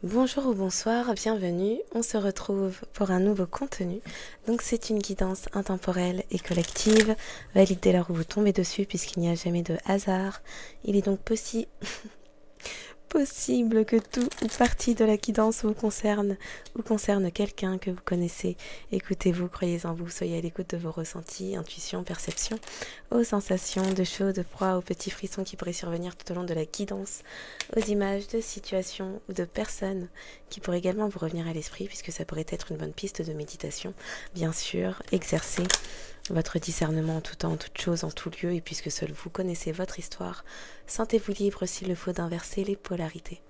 Bonjour ou bonsoir, bienvenue. On se retrouve pour un nouveau contenu. Donc c'est une guidance intemporelle et collective. Valide dès lors où vous tombez dessus puisqu'il n'y a jamais de hasard. Il est donc possible que tout ou partie de la guidance vous concerne ou concerne quelqu'un que vous connaissez. Écoutez-vous, croyez en vous, soyez à l'écoute de vos ressentis, intuitions, perceptions, aux sensations de chaud, de froid, aux petits frissons qui pourraient survenir tout au long de la guidance, aux images de situations ou de personnes qui pourraient également vous revenir à l'esprit puisque ça pourrait être une bonne piste de méditation. Bien sûr, exercez votre discernement en tout temps, en toute chose, en tout lieu, et puisque seul vous connaissez votre histoire, sentez-vous libre s'il le faut d'inverser les polarités.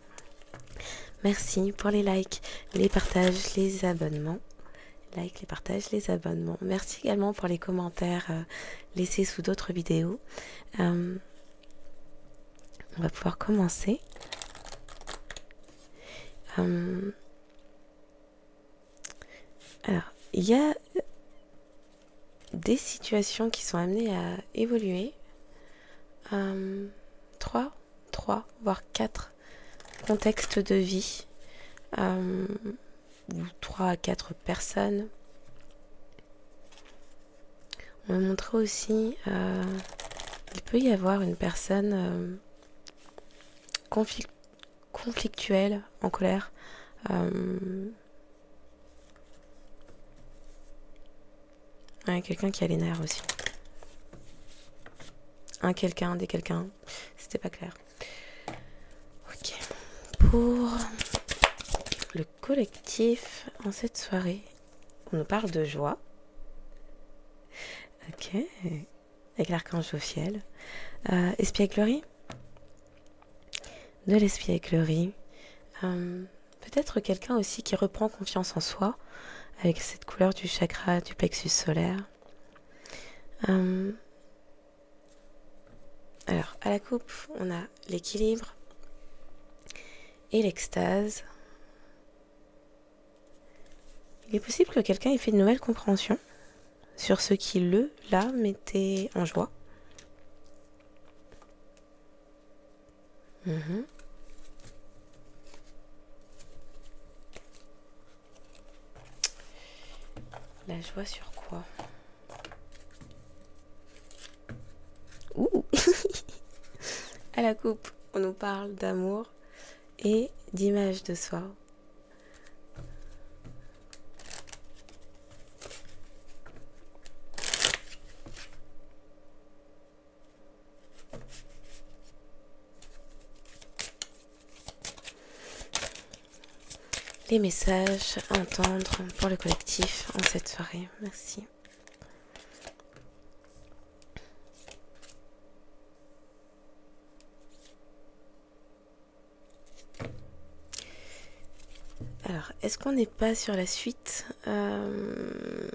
Merci pour les likes, les partages, les abonnements. Like, les partages, les abonnements. Merci également pour les commentaires laissés sous d'autres vidéos. On va pouvoir commencer. Alors, il y a des situations qui sont amenées à évoluer. 3, voire 4 contextes de vie, ou 3 à 4 personnes. On me montrer aussi, il peut y avoir une personne conflictuelle, en colère. Ouais, quelqu'un qui a les nerfs aussi. Des quelqu'un, c'était pas clair. Ok. Pour le collectif, en cette soirée, on nous parle de joie. Ok. Avec l'archange Jophiel. Espièglerie. De l'espièglerie. Peut-être quelqu'un aussi qui reprend confiance en soi, avec cette couleur du chakra du plexus solaire. Alors, à la coupe, on a l'équilibre et l'extase. Il est possible que quelqu'un ait fait une nouvelle compréhension sur ce qui, là, mettait en joie. La joie sur quoi? Ouh. À la coupe, on nous parle d'amour et d'image de soi. Les messages à entendre pour le collectif en cette soirée. Merci. Alors, est-ce qu'on n'est pas sur la suite de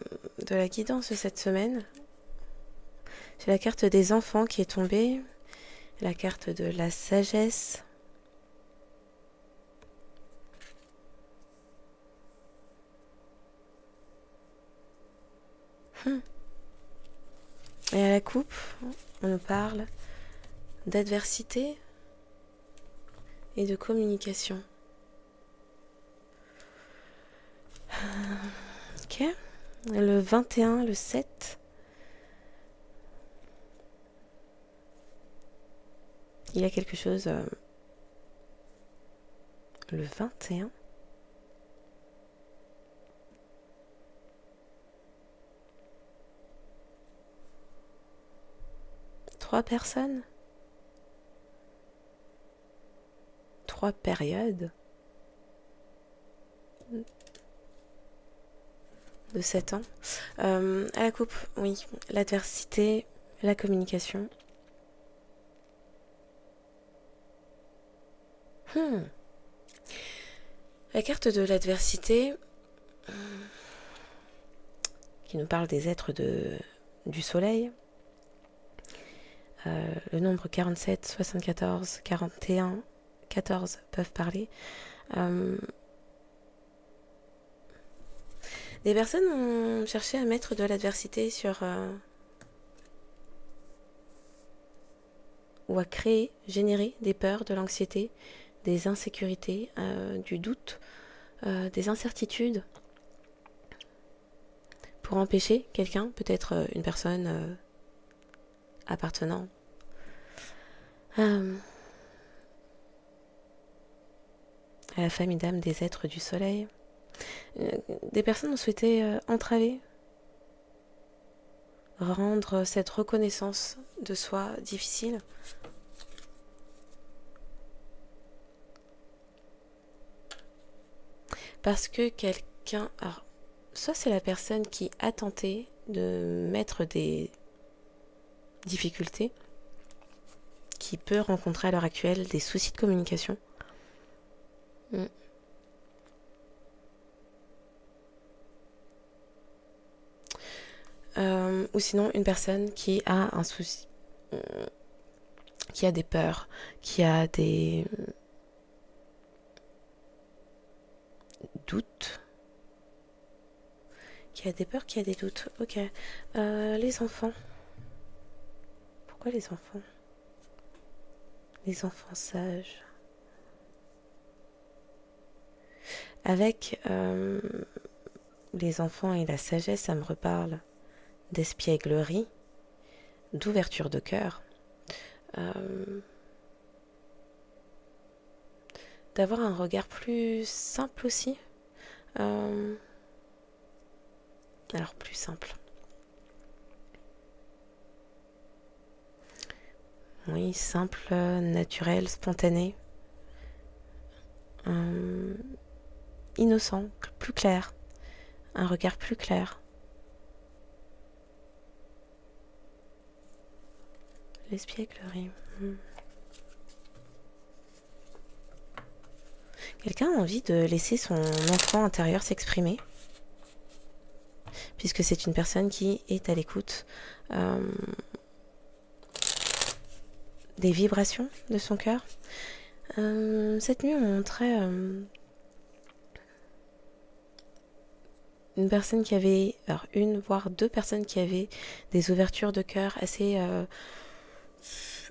la guidance de cette semaine? C'est la carte des enfants qui est tombée, la carte de la sagesse. Et à la coupe, on nous parle d'adversité et de communication. Ok. Le 21, le 7. Il y a quelque chose. Le 21. Trois personnes. 3 périodes. De 7 ans. À la coupe, oui. L'adversité, la communication. La carte de l'adversité, qui nous parle des êtres du soleil. Le nombre 47, 74, 41, 14 peuvent parler. Des personnes ont cherché à mettre de l'adversité sur... ou à créer, générer des peurs, de l'anxiété, des insécurités, du doute, des incertitudes, pour empêcher quelqu'un, peut-être une personne appartenant à la famille d'âme des êtres du soleil. Des personnes ont souhaité entraver, rendre cette reconnaissance de soi difficile. Parce que quelqu'un... Alors, soit c'est la personne qui a tenté de mettre des difficultés, qui peut rencontrer à l'heure actuelle des soucis de communication. Ou sinon une personne qui a un souci, qui a des peurs, qui a des doutes, qui a des peurs, qui a des doutes. Ok. Les enfants. Pourquoi les enfants? Les enfants sages. Avec les enfants et la sagesse, ça me reparle d'espièglerie, d'ouverture de cœur, d'avoir un regard plus simple aussi. Alors plus simple. Oui, simple, naturel, spontané. Innocent, plus clair. Un regard plus clair. L'espièglerie. Quelqu'un a envie de laisser son enfant intérieur s'exprimer, puisque c'est une personne qui est à l'écoute des vibrations de son cœur. Cette nuit, on montrait une personne qui avait, alors une voire deux personnes qui avaient des ouvertures de cœur assez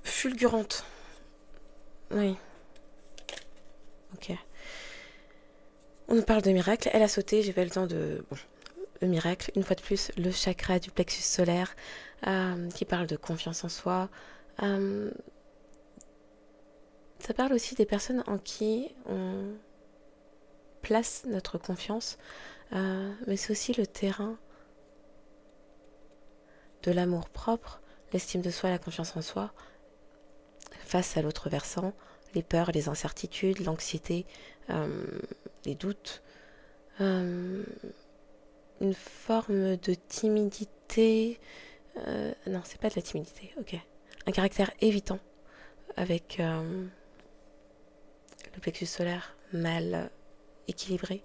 fulgurantes. Oui. Ok. On nous parle de miracle. Elle a sauté, j'ai pas eu le temps de... Bon, le miracle, une fois de plus, le chakra du plexus solaire, qui parle de confiance en soi. Ça parle aussi des personnes en qui on place notre confiance, mais c'est aussi le terrain de l'amour propre, l'estime de soi, la confiance en soi, face à l'autre versant, les peurs, les incertitudes, l'anxiété, les doutes, une forme de timidité, non, c'est pas de la timidité, ok, un caractère évitant, avec le plexus solaire mal équilibré.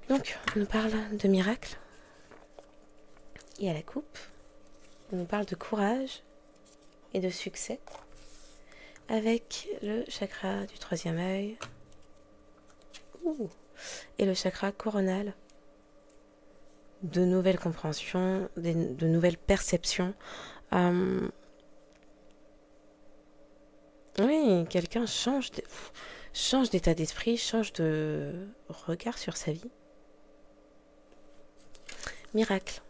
Donc, on nous parle de miracle. Et à la coupe, on nous parle de courage et de succès, avec le chakra du troisième œil et le chakra coronal, de nouvelles compréhensions, de nouvelles perceptions. Oui, quelqu'un change d'état d'esprit, change de regard sur sa vie. Miracle.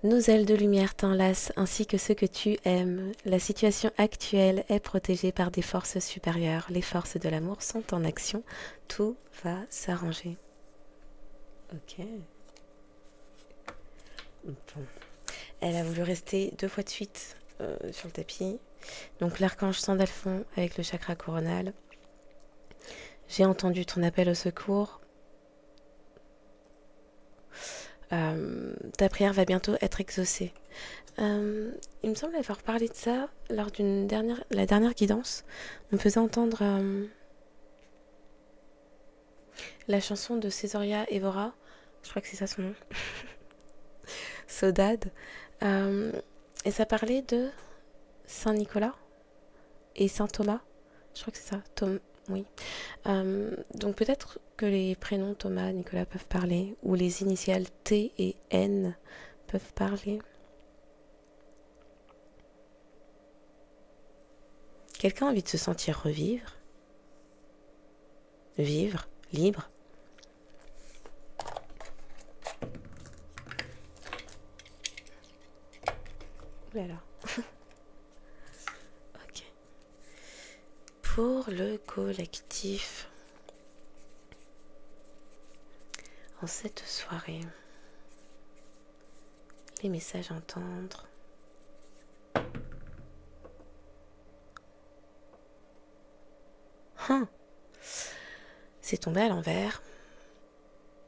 Nos ailes de lumière t'enlacent ainsi que ceux que tu aimes. La situation actuelle est protégée par des forces supérieures. Les forces de l'amour sont en action. Tout va s'arranger. Ok. Bon. Elle a voulu rester 2 fois de suite sur le tapis. Donc l'archange Sandalphon avec le chakra coronal. J'ai entendu ton appel au secours. Ta prière va bientôt être exaucée. Il me semble avoir parlé de ça lors la dernière guidance. On me faisait entendre la chanson de Césaria Evora. Je crois que c'est ça son nom. Saudade. Et ça parlait de Saint Nicolas et Saint Thomas. Je crois que c'est ça. Oui. Donc peut-être que les prénoms Thomas, Nicolas peuvent parler, ou les initiales T et N peuvent parler. Quelqu'un a envie de se sentir revivre. vivre, libre. Oulala. Ok. Pour le collectif, en cette soirée, les messages à entendre. C'est tombé à l'envers.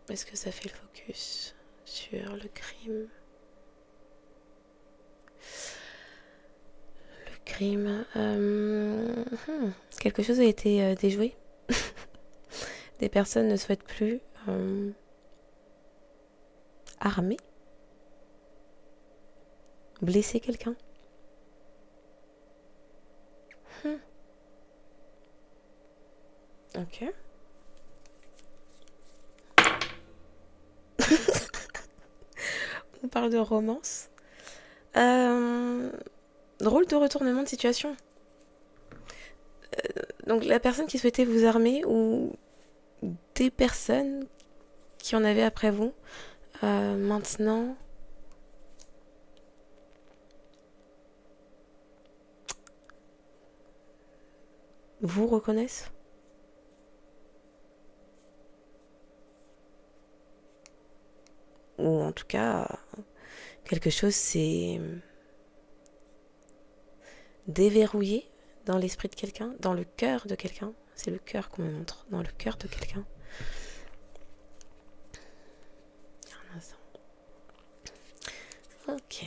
Est-ce que ça fait le focus sur le crime? Le crime... Quelque chose a été déjoué. Des personnes ne souhaitent plus armer, blesser quelqu'un. Ok. On parle de romance. Drôle de retournement de situation. Donc la personne qui souhaitait vous armer ou des personnes qui en avaient après vous, maintenant... vous reconnaissent? Ou en tout cas, quelque chose s'est déverrouillé dans l'esprit de quelqu'un, dans le cœur de quelqu'un. C'est le cœur qu'on me montre, dans le cœur de quelqu'un. Un instant. Ok.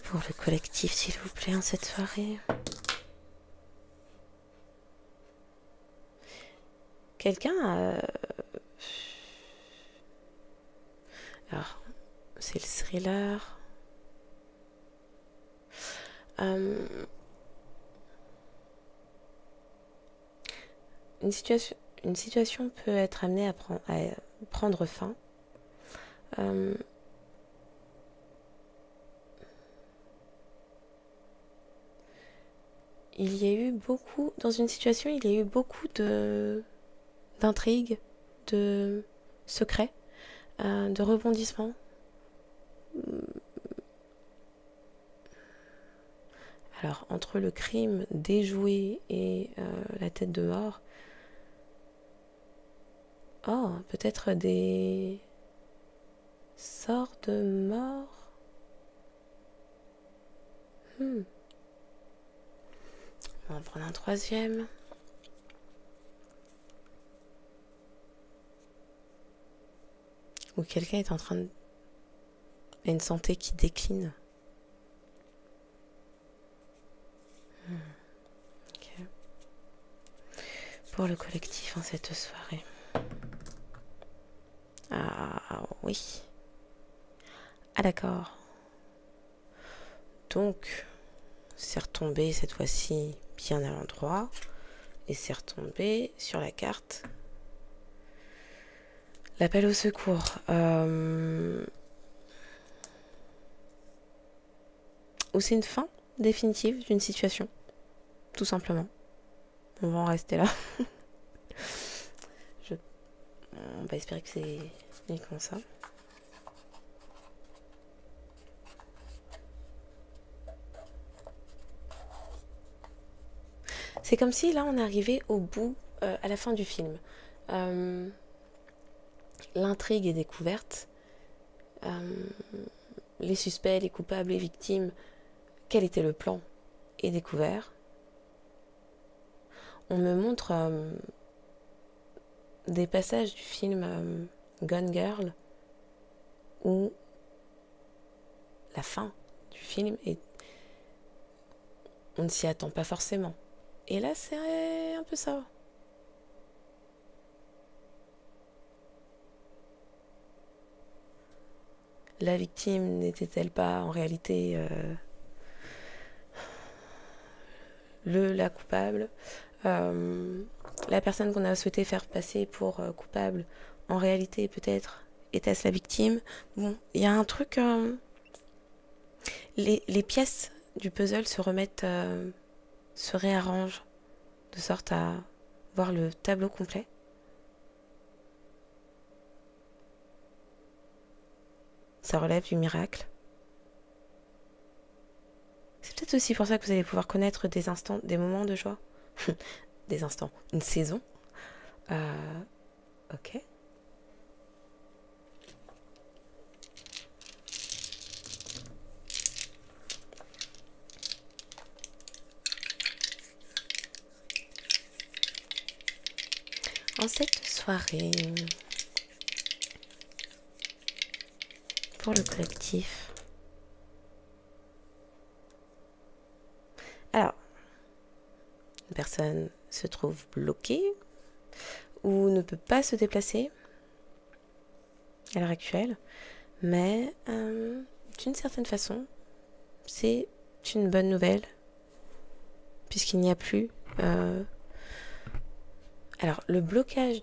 Pour le collectif, s'il vous plaît, en cette soirée. Quelqu'un alors, c'est le thriller. Une situation peut être amenée à prendre fin. Il y a eu beaucoup... Dans une situation, il y a eu beaucoup d'intrigues, de secrets, de rebondissements. Alors, entre le crime déjoué et la tête de mort, oh, peut-être des sorts de mort. On va en prendre un troisième. Où quelqu'un est en train de... a une santé qui décline. Okay. Pour le collectif en cette soirée. Ah oui. Ah d'accord. Donc, c'est retombé cette fois-ci bien à l'endroit. Et c'est retombé sur la carte. L'appel au secours. Ou c'est une fin définitive d'une situation. Tout simplement. On va en rester là. On va espérer que c'est uniquement ça. C'est comme si là on arrivait au bout, à la fin du film. L'intrigue est découverte. Les suspects, les coupables, les victimes, quel était le plan est découvert. On me montre des passages du film Gone Girl où la fin du film est... on ne s'y attend pas forcément. Et là, c'est un peu ça. La victime n'était-elle pas en réalité la coupable? La personne qu'on a souhaité faire passer pour coupable, en réalité, peut-être, était-ce la victime? Bon, il y a un truc... les pièces du puzzle se remettent... se réarrangent de sorte à voir le tableau complet. Ça relève du miracle. C'est peut-être aussi pour ça que vous allez pouvoir connaître des instants, des moments de joie. Des instants, une saison. Ok. En cette soirée, pour le collectif, alors, une personne se trouve bloquée ou ne peut pas se déplacer à l'heure actuelle, mais d'une certaine façon, c'est une bonne nouvelle, puisqu'il n'y a plus... Alors, le blocage,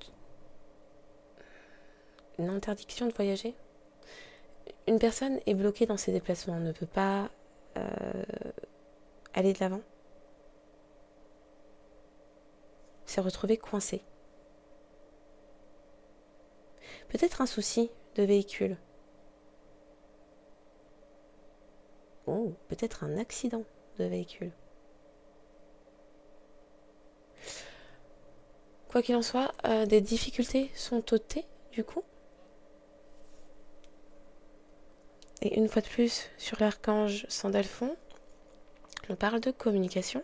une interdiction de voyager, une personne est bloquée dans ses déplacements, ne peut pas aller de l'avant, s'est retrouvée coincée. Peut-être un souci de véhicule. Oh, peut-être un accident de véhicule. Quoi qu'il en soit, des difficultés sont ôtées, du coup. Et une fois de plus, sur l'archange Sandalphon, on parle de communication.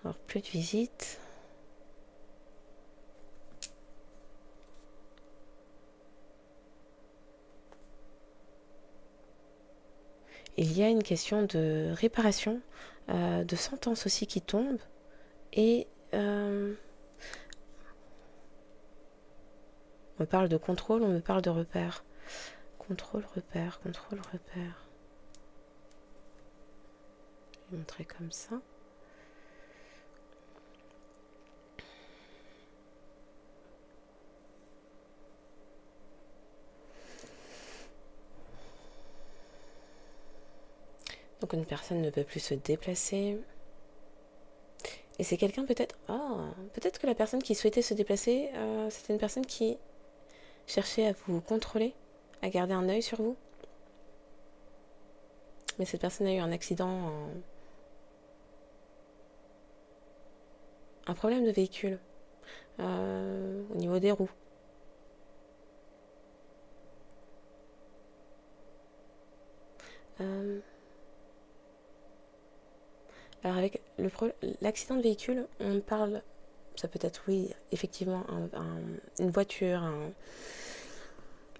Alors, plus de visites. Il y a une question de réparation, de sentence aussi qui tombe. Et on me parle de contrôle, on me parle de repère. Contrôle, repère, contrôle, repère. Je vais montrer comme ça. Donc une personne ne peut plus se déplacer. Et c'est quelqu'un peut-être... peut-être que la personne qui souhaitait se déplacer, c'était une personne qui cherchait à vous contrôler, à garder un œil sur vous. Mais cette personne a eu un accident, un problème de véhicule au niveau des roues. Alors avec l'accident de véhicule, on parle, ça peut être oui, effectivement, une voiture,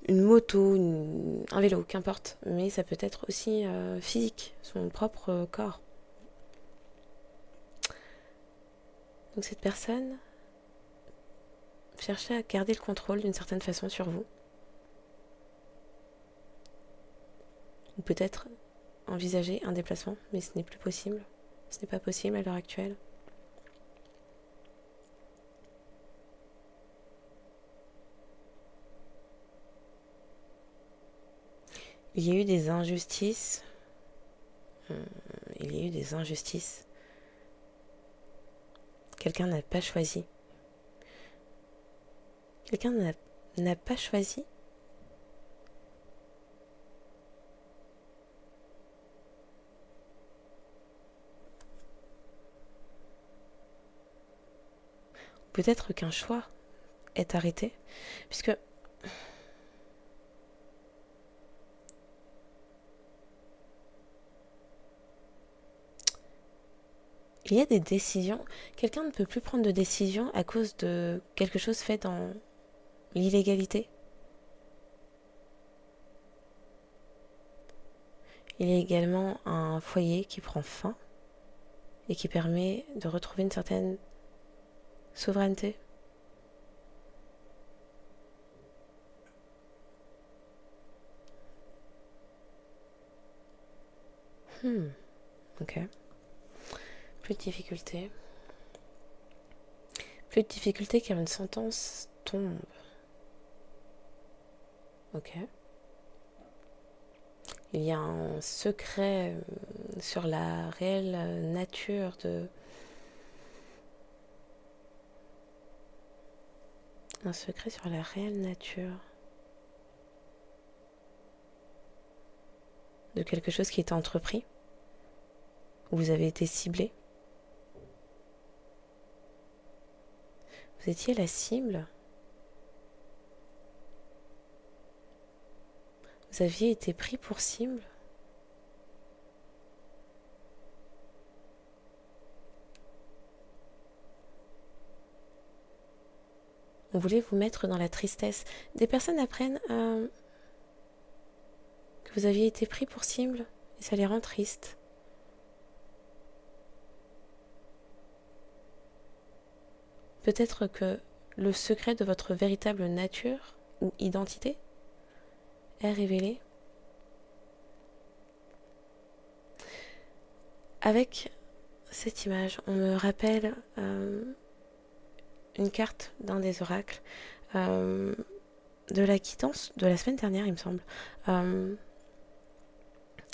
une moto, un vélo, qu'importe, mais ça peut être aussi physique, son propre corps. Donc cette personne cherchait à garder le contrôle d'une certaine façon sur vous. Ou peut-être envisager un déplacement, mais ce n'est plus possible. Ce n'est pas possible à l'heure actuelle. Il y a eu des injustices. Il y a eu des injustices. Quelqu'un n'a pas choisi. Quelqu'un n'a pas choisi. Peut-être qu'un choix est arrêté, puisque il y a des décisions. Quelqu'un ne peut plus prendre de décision à cause de quelque chose fait dans l'illégalité. Il y a également un foyer qui prend fin et qui permet de retrouver une certaine souveraineté. Ok. Plus de difficultés. Plus de difficultés car une sentence tombe. Ok. Il y a un secret sur la réelle nature de... Un secret sur la réelle nature de quelque chose qui est entrepris, où vous avez été ciblé. Vous étiez la cible. Vous aviez été pris pour cible. On voulait vous mettre dans la tristesse. Des personnes apprennent que vous aviez été pris pour cible et ça les rend tristes. Peut-être que le secret de votre véritable nature ou identité est révélé. Avec cette image, on me rappelle une carte d'un des oracles de la quittance de la semaine dernière, il me semble.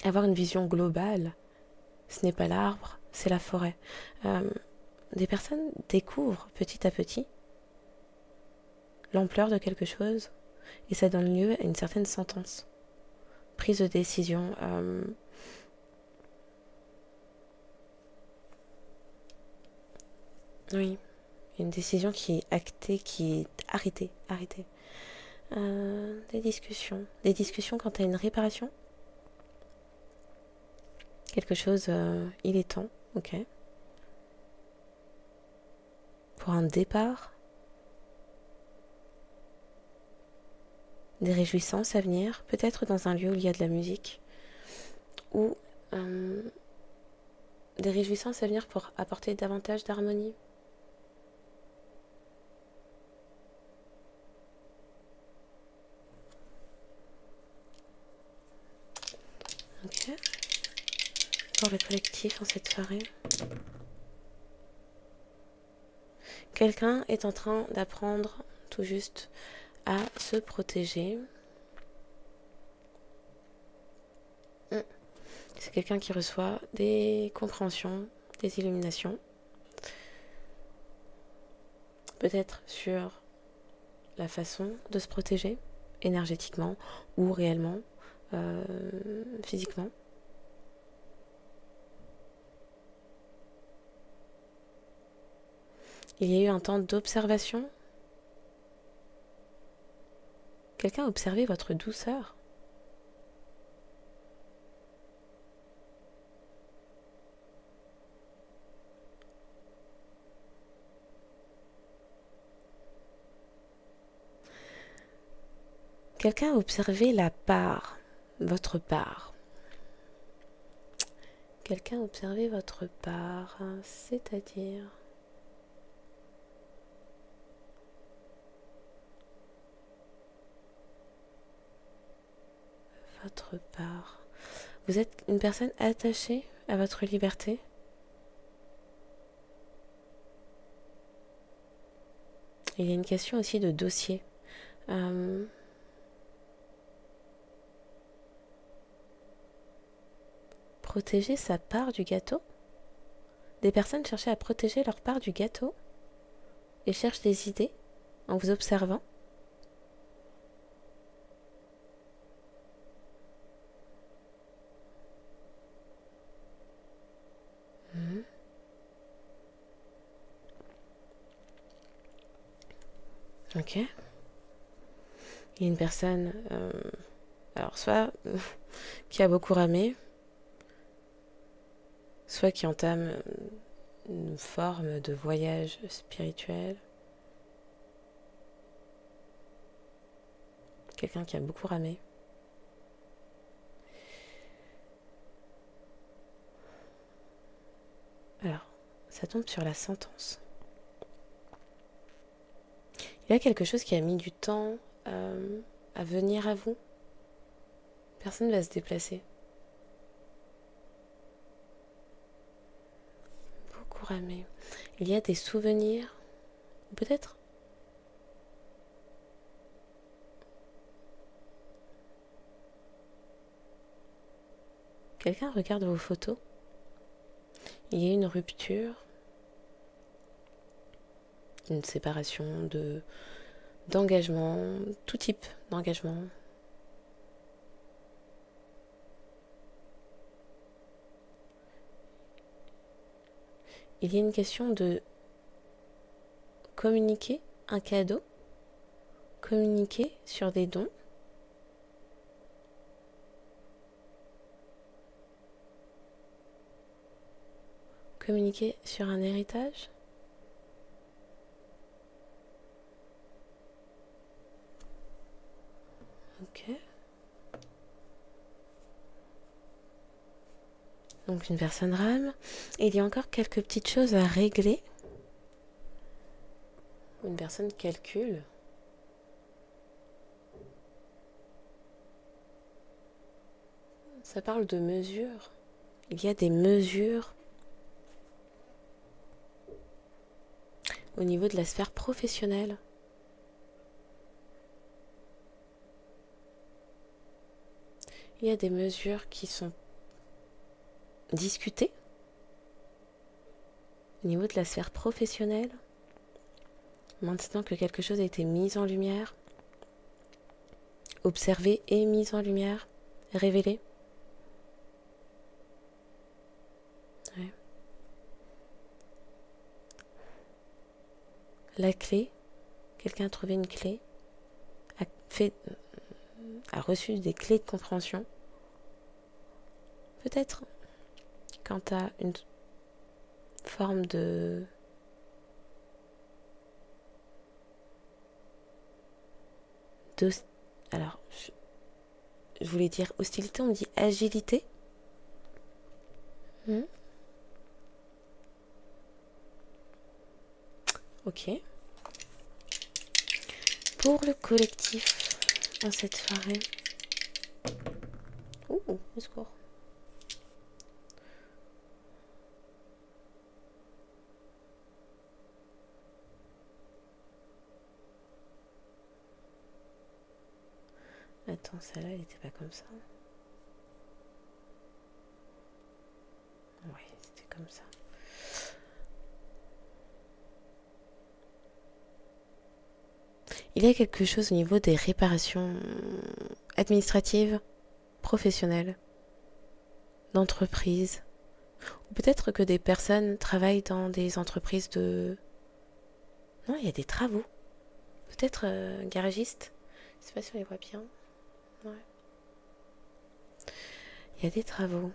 Avoir une vision globale, ce n'est pas l'arbre, c'est la forêt. Des personnes découvrent petit à petit l'ampleur de quelque chose et ça donne lieu à une certaine sentence, prise de décision. Oui, une décision qui est actée, qui est arrêtée. Des discussions quant à une réparation. Quelque chose, il est temps, ok. Pour un départ, des réjouissances à venir, peut-être dans un lieu où il y a de la musique, ou des réjouissances à venir pour apporter davantage d'harmonie. Ok. Pour le collectif en cette soirée. Quelqu'un est en train d'apprendre tout juste à se protéger. C'est quelqu'un qui reçoit des compréhensions, des illuminations. Peut-être sur la façon de se protéger, énergétiquement ou réellement, physiquement. Il y a eu un temps d'observation. Quelqu'un a observé votre douceur. Quelqu'un a observé la part, votre part. Quelqu'un a observé votre part, c'est-à-dire... Votre part. Vous êtes une personne attachée à votre liberté. Il y a une question aussi de dossier. Protéger sa part du gâteau. Des personnes cherchaient à protéger leur part du gâteau et cherchent des idées en vous observant. Ok. Il y a une personne, alors soit qui a beaucoup ramé, soit qui entame une forme de voyage spirituel. Quelqu'un qui a beaucoup ramé. Alors, ça tombe sur la sentence. Il y a quelque chose qui a mis du temps à venir à vous. Personne ne va se déplacer. Beaucoup ramé. Il y a des souvenirs, peut-être Quelqu'un regarde vos photos. Il y a une rupture, une séparation d'engagement, tout type d'engagement. Il y a une question de communiquer un cadeau, communiquer sur des dons. Communiquer sur un héritage. Ok. Donc une personne rame. Et il y a encore quelques petites choses à régler. Une personne calcule. Ça parle de mesures. Il y a des mesures au niveau de la sphère professionnelle. Il y a des mesures qui sont discutées au niveau de la sphère professionnelle. Maintenant que quelque chose a été mis en lumière, observé et mis en lumière, révélé. Ouais. La clé, quelqu'un a trouvé une clé, a reçu des clés de compréhension. Peut-être quant à une forme alors, je voulais dire hostilité, on me dit agilité. Ok. Pour le collectif en cette soirée. Ouh, au secours. Attends, celle-là, elle était pas comme ça. Oui, c'était comme ça. Il y a quelque chose au niveau des réparations administratives, professionnelles, d'entreprises. Ou peut-être que des personnes travaillent dans des entreprises de... Non, il y a des travaux. Peut-être garagistes. Je sais pas si on les voit bien. Ouais. Il y a des travaux.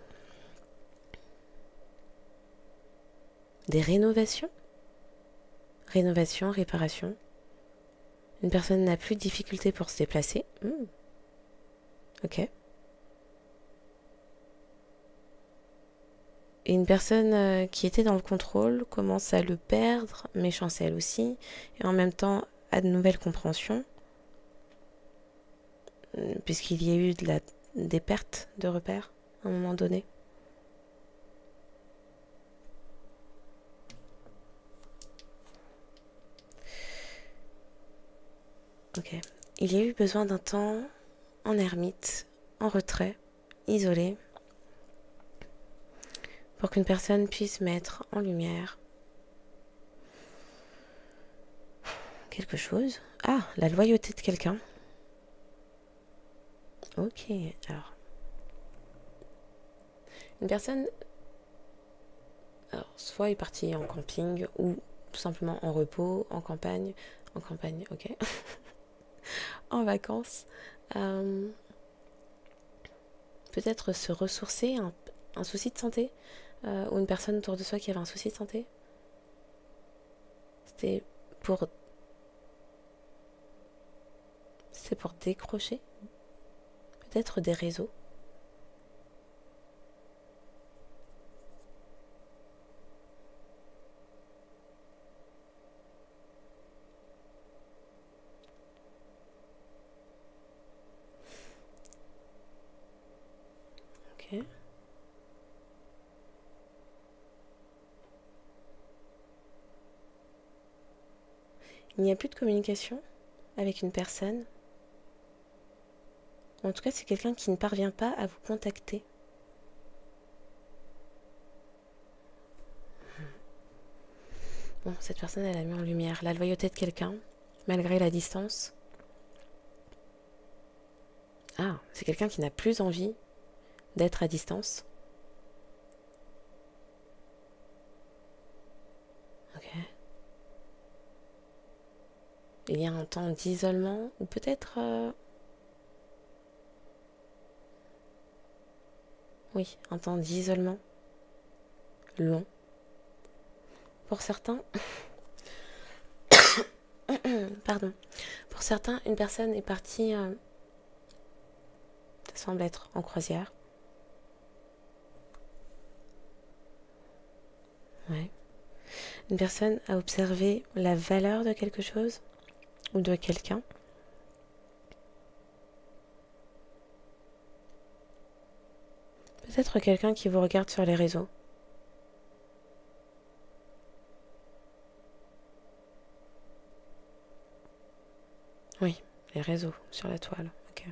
Des rénovations. Rénovation, réparation. Une personne n'a plus de difficulté pour se déplacer. Ok. Et une personne qui était dans le contrôle commence à le perdre, mais chancelle aussi, et en même temps a de nouvelles compréhensions, puisqu'il y a eu des pertes de repères à un moment donné. Ok. Il y a eu besoin d'un temps en ermite, en retrait, isolé, pour qu'une personne puisse mettre en lumière quelque chose. Ah, la loyauté de quelqu'un. Ok, alors. Une personne, alors, soit est partie en camping, ou tout simplement en repos, en campagne, ok. En vacances. Peut-être se ressourcer, un souci de santé, ou une personne autour de soi qui avait un souci de santé. C'était pour décrocher peut-être des réseaux. Ok. Il n'y a plus de communication avec une personne. En tout cas, c'est quelqu'un qui ne parvient pas à vous contacter. Bon, cette personne, elle a mis en lumière la loyauté de quelqu'un, malgré la distance. Ah, c'est quelqu'un qui n'a plus envie d'être à distance. Ok. Il y a un temps d'isolement, ou peut-être... oui, un temps d'isolement long. Pour certains... Pardon. Pour certains, une personne est partie... ça semble être en croisière. Ouais. Une personne a observé la valeur de quelque chose ou de quelqu'un. Peut-être quelqu'un qui vous regarde sur les réseaux. Oui, les réseaux sur la toile. Ok.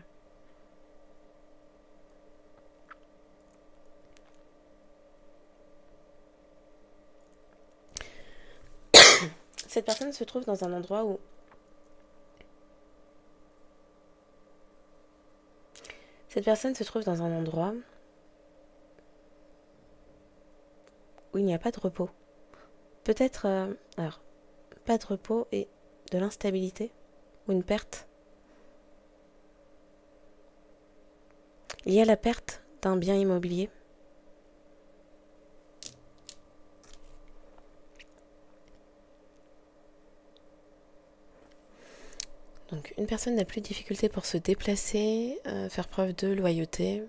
Cette personne se trouve dans un endroit où où il n'y a pas de repos. Peut-être, alors, pas de repos et de l'instabilité ou une perte. Il y a la perte d'un bien immobilier. Donc une personne n'a plus de difficulté pour se déplacer, faire preuve de loyauté.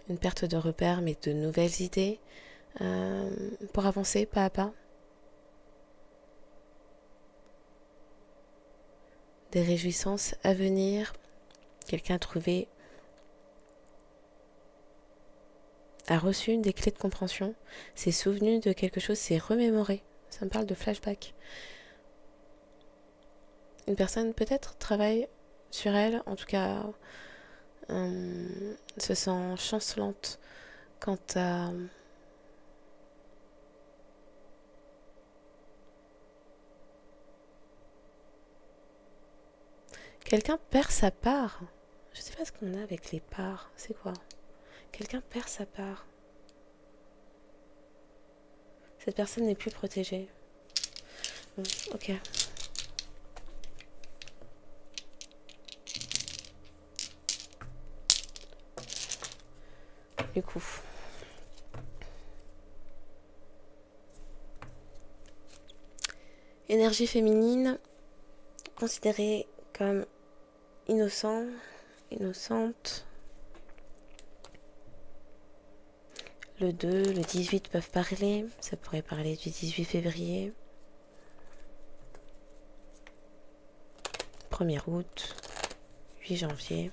Une perte de repères mais de nouvelles idées pour avancer pas à pas. Des réjouissances à venir. Quelqu'un a reçu des clés de compréhension, s'est souvenu de quelque chose, s'est remémoré. Ça me parle de flashback. Une personne peut-être travaille sur elle, en tout cas se sent chancelante quant à quelqu'un perd sa part. Je sais pas ce qu'on a avec les parts. C'est quoi? Quelqu'un perd sa part. Cette personne n'est plus protégée. Bon, ok. Du coup. Énergie féminine, considérée comme innocent, innocente. Le 2, le 18 peuvent parler. Ça pourrait parler du 18 février. 1er août. 8 janvier.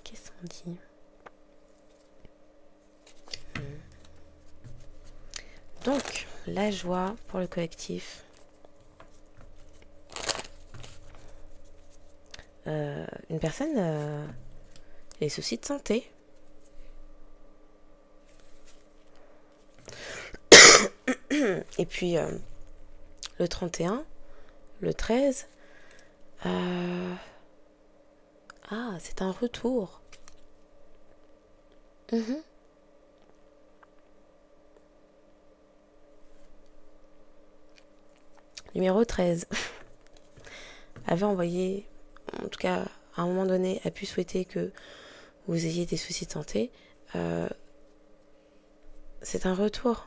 Qu'est-ce qu'on dit? Donc, la joie pour le collectif. Une personne les soucis de santé. Et puis le 31, le 13, c'est un retour. Numéro 13 avait envoyé, en tout cas à un moment donné, a pu souhaiter que vous ayez des soucis de santé. C'est un retour.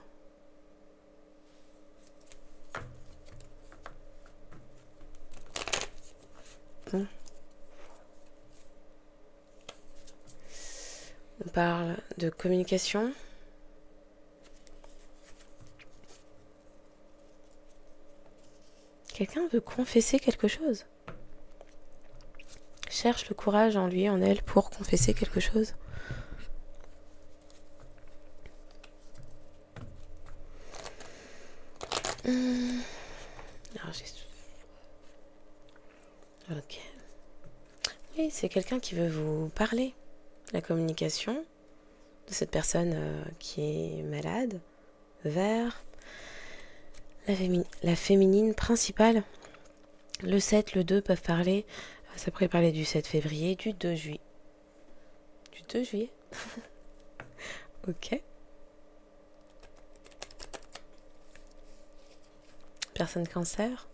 Bon. On parle de communication. Quelqu'un veut confesser quelque chose. Cherche le courage en lui, en elle, pour confesser quelque chose. Alors, ok. Oui, c'est quelqu'un qui veut vous parler. La communication de cette personne qui est malade vers la féminine principale. Le 7, le 2 peuvent parler. Ça pourrait parler du 7 février, du 2 juillet. Du 2 juillet. Ok. Personne cancer.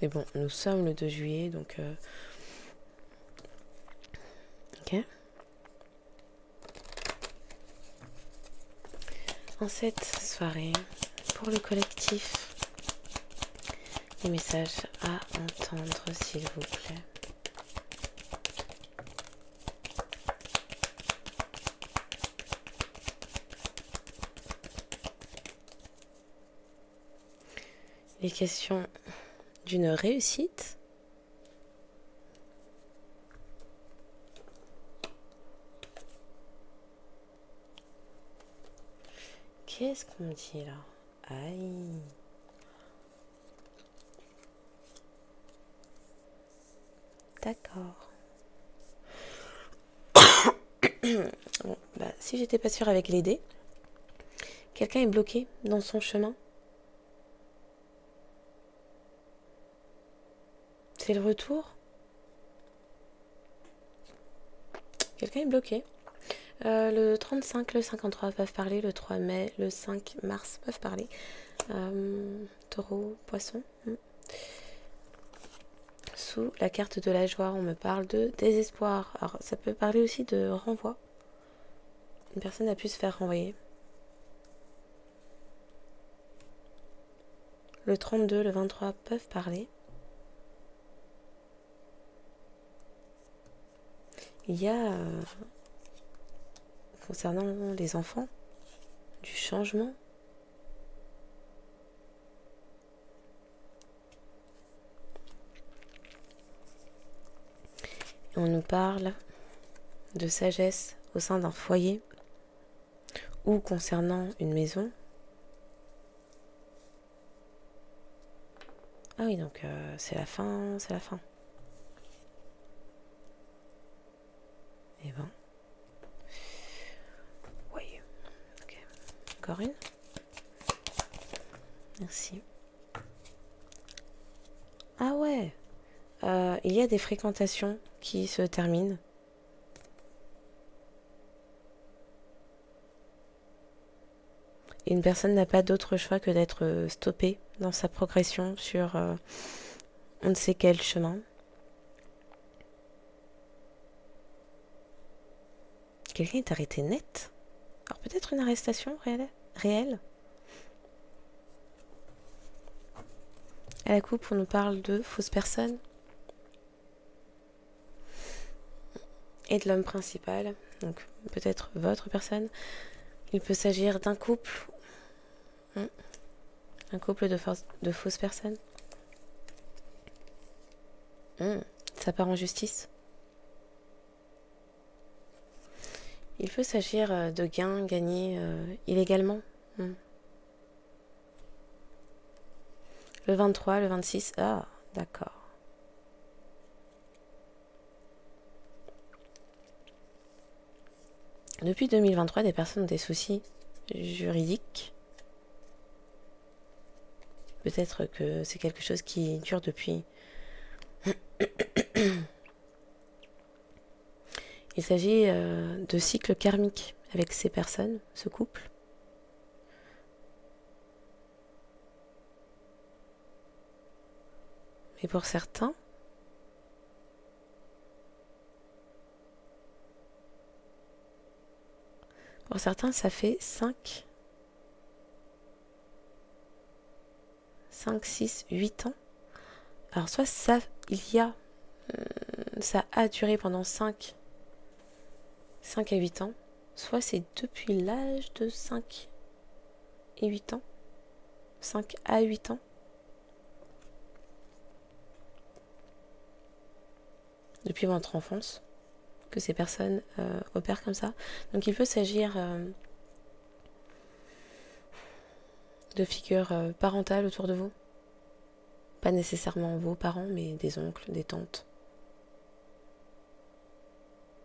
Mais bon, nous sommes le 2 juillet, donc... Ok. En cette soirée, pour le collectif, les messages à entendre, s'il vous plaît. Les questions d'une réussite. Qu'est-ce qu'on me dit là? Aïe. D'accord. Bon, bah, si j'étais pas sûre avec les dés, quelqu'un est bloqué dans son chemin. C'est le retour. Quelqu'un est bloqué. Le 35, le 53 peuvent parler, le 3 mai, le 5 mars peuvent parler. Taureau, poisson. Sous la carte de la joie, on me parle de désespoir. Alors, ça peut parler aussi de renvoi. Une personne a pu se faire renvoyer. Le 32, le 23 peuvent parler. Il y a, concernant les enfants, du changement. Et on nous parle de sagesse au sein d'un foyer ou concernant une maison. Ah oui, donc c'est la fin, c'est la fin. Et ben. Oui. Ok. Encore une. Merci. Ah ouais. Il y a des fréquentations qui se terminent. Et une personne n'a pas d'autre choix que d'être stoppée dans sa progression sur on ne sait quel chemin. Quelqu'un est arrêté net. Alors peut-être une arrestation réelle. À la coupe, on nous parle de fausses personnes. Et de l'homme principal, donc peut-être votre personne. Il peut s'agir d'un couple. Un couple de fausses personnes. Ça part en justice. Il peut s'agir de gains gagnés illégalement. Le 23, le 26. Ah, d'accord. Depuis 2023, des personnes ont des soucis juridiques. Peut-être que c'est quelque chose qui dure depuis. Il s'agit de cycles karmiques avec ces personnes, ce couple. Et pour certains, ça fait 5, 6, 8 ans. Alors soit ça a duré pendant 5 à 8 ans, soit c'est depuis l'âge de 5 et 8 ans. 5 à 8 ans. Depuis votre enfance, que ces personnes opèrent comme ça. Donc il peut s'agir de figures parentales autour de vous. Pas nécessairement vos parents, mais des oncles, des tantes,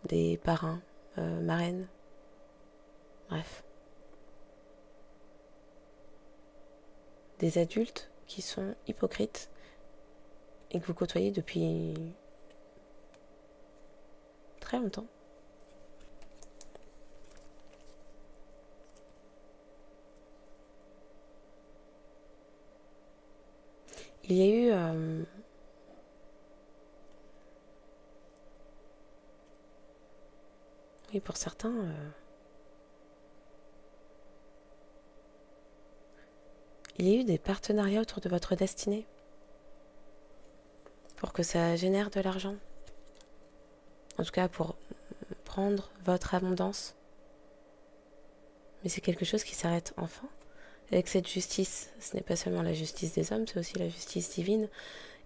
des parrains, marraines, bref. Des adultes qui sont hypocrites et que vous côtoyez depuis très longtemps. Il y a eu oui, pour certains, il y a eu des partenariats autour de votre destinée pour que ça génère de l'argent. En tout cas, pour prendre votre abondance. Mais c'est quelque chose qui s'arrête enfin. Avec cette justice, ce n'est pas seulement la justice des hommes, c'est aussi la justice divine.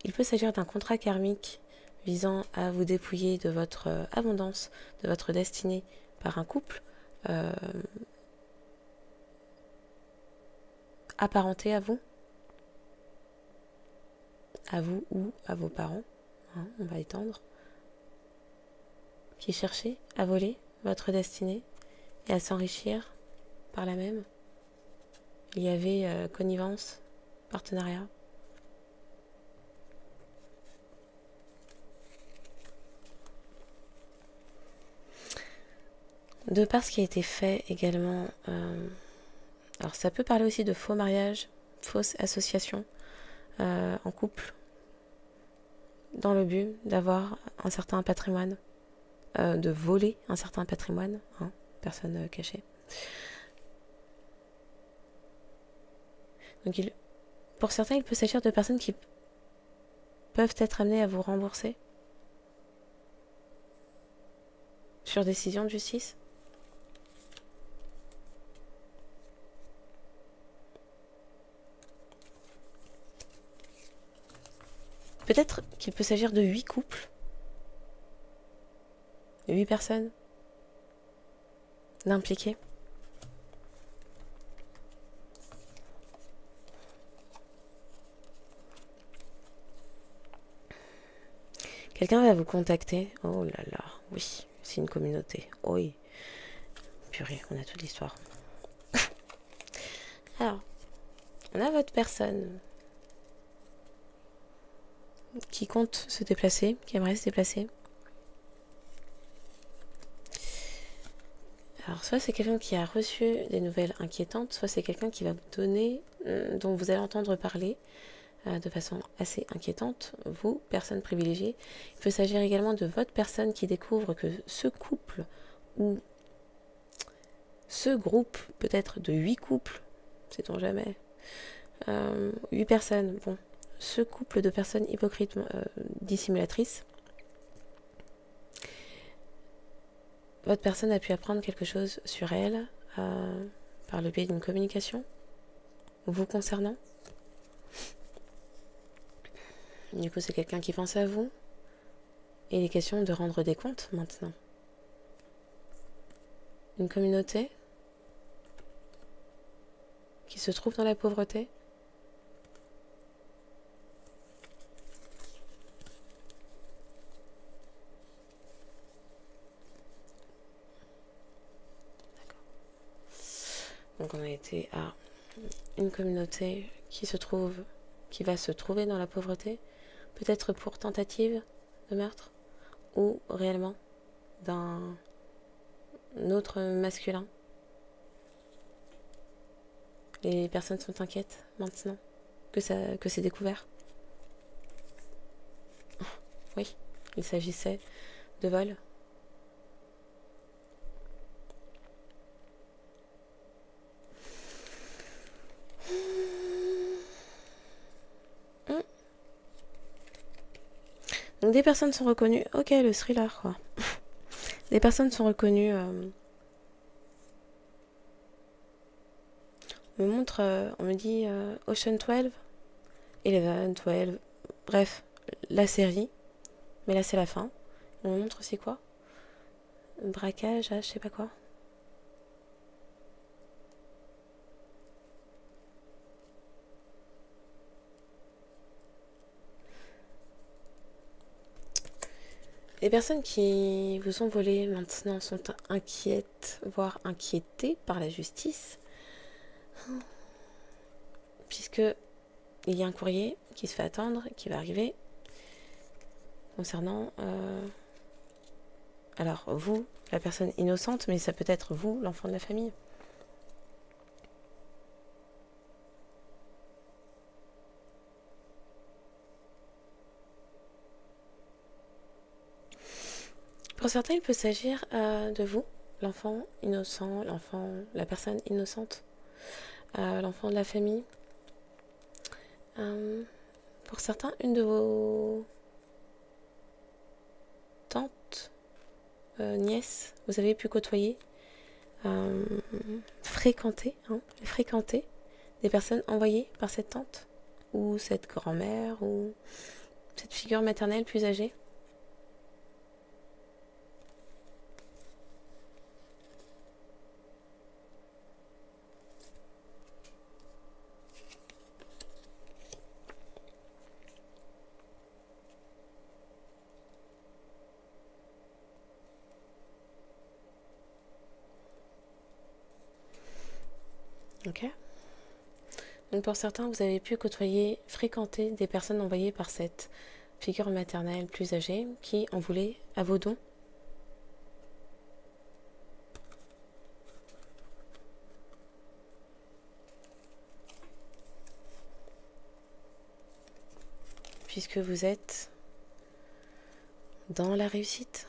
Il peut s'agir d'un contrat karmique visant à vous dépouiller de votre abondance, de votre destinée par un couple apparenté à vous ou à vos parents, hein, on va étendre, qui cherchez à voler votre destinée et à s'enrichir par la même. Il y avait connivence, partenariat. De par ce qui a été fait également, alors ça peut parler aussi de faux mariage, fausse association en couple, dans le but d'avoir un certain patrimoine, de voler un certain patrimoine, hein, personne cachée. Donc pour certains, il peut s'agir de personnes qui peuvent être amenées à vous rembourser sur décision de justice. Peut-être qu'il peut s'agir de 8 couples, 8 personnes d'impliquées. Quelqu'un va vous contacter. Oh là là, oui, c'est une communauté. Oui. Purée, on a toute l'histoire. Alors, on a votre personne qui compte se déplacer, qui aimerait se déplacer. Alors, soit c'est quelqu'un qui a reçu des nouvelles inquiétantes, soit c'est quelqu'un qui va vous donner, dont vous allez entendre parler de façon assez inquiétante, vous, personne privilégiée. Il peut s'agir également de votre personne qui découvre que ce couple ou ce groupe, peut-être de 8 couples, sait-on jamais, 8 personnes, bon, ce couple de personnes hypocrites, dissimulatrices, votre personne a pu apprendre quelque chose sur elle par le biais d'une communication vous concernant. Du coup, c'est quelqu'un qui pense à vous. Et il est question de rendre des comptes maintenant. Une communauté qui se trouve dans la pauvreté. Donc on a été à une communauté qui va se trouver dans la pauvreté, peut-être pour tentative de meurtre, ou réellement d'un autre masculin. Les personnes sont inquiètes maintenant que c'est découvert. Oui, il s'agissait de vol. Donc des personnes sont reconnues. Ok, le thriller, quoi. Des personnes sont reconnues. On me montre, on me dit Ocean 12, 11, 12, bref, la série. Mais là, c'est la fin. On me montre aussi quoi? Braquage, je sais pas quoi. Les personnes qui vous ont volé maintenant sont inquiètes, voire inquiétées par la justice, puisque il y a un courrier qui se fait attendre, qui va arriver, concernant, alors vous, la personne innocente, mais ça peut être vous, l'enfant de la famille. Pour certains, il peut s'agir de vous, l'enfant innocent, la personne innocente, l'enfant de la famille. Pour certains, une de vos tantes, nièces, vous avez pu côtoyer, fréquenter des personnes envoyées par cette tante, ou cette grand-mère, ou cette figure maternelle plus âgée. Ok. Donc pour certains, vous avez pu côtoyer, fréquenter des personnes envoyées par cette figure maternelle plus âgée qui en voulait à vos dons. Puisque vous êtes dans la réussite.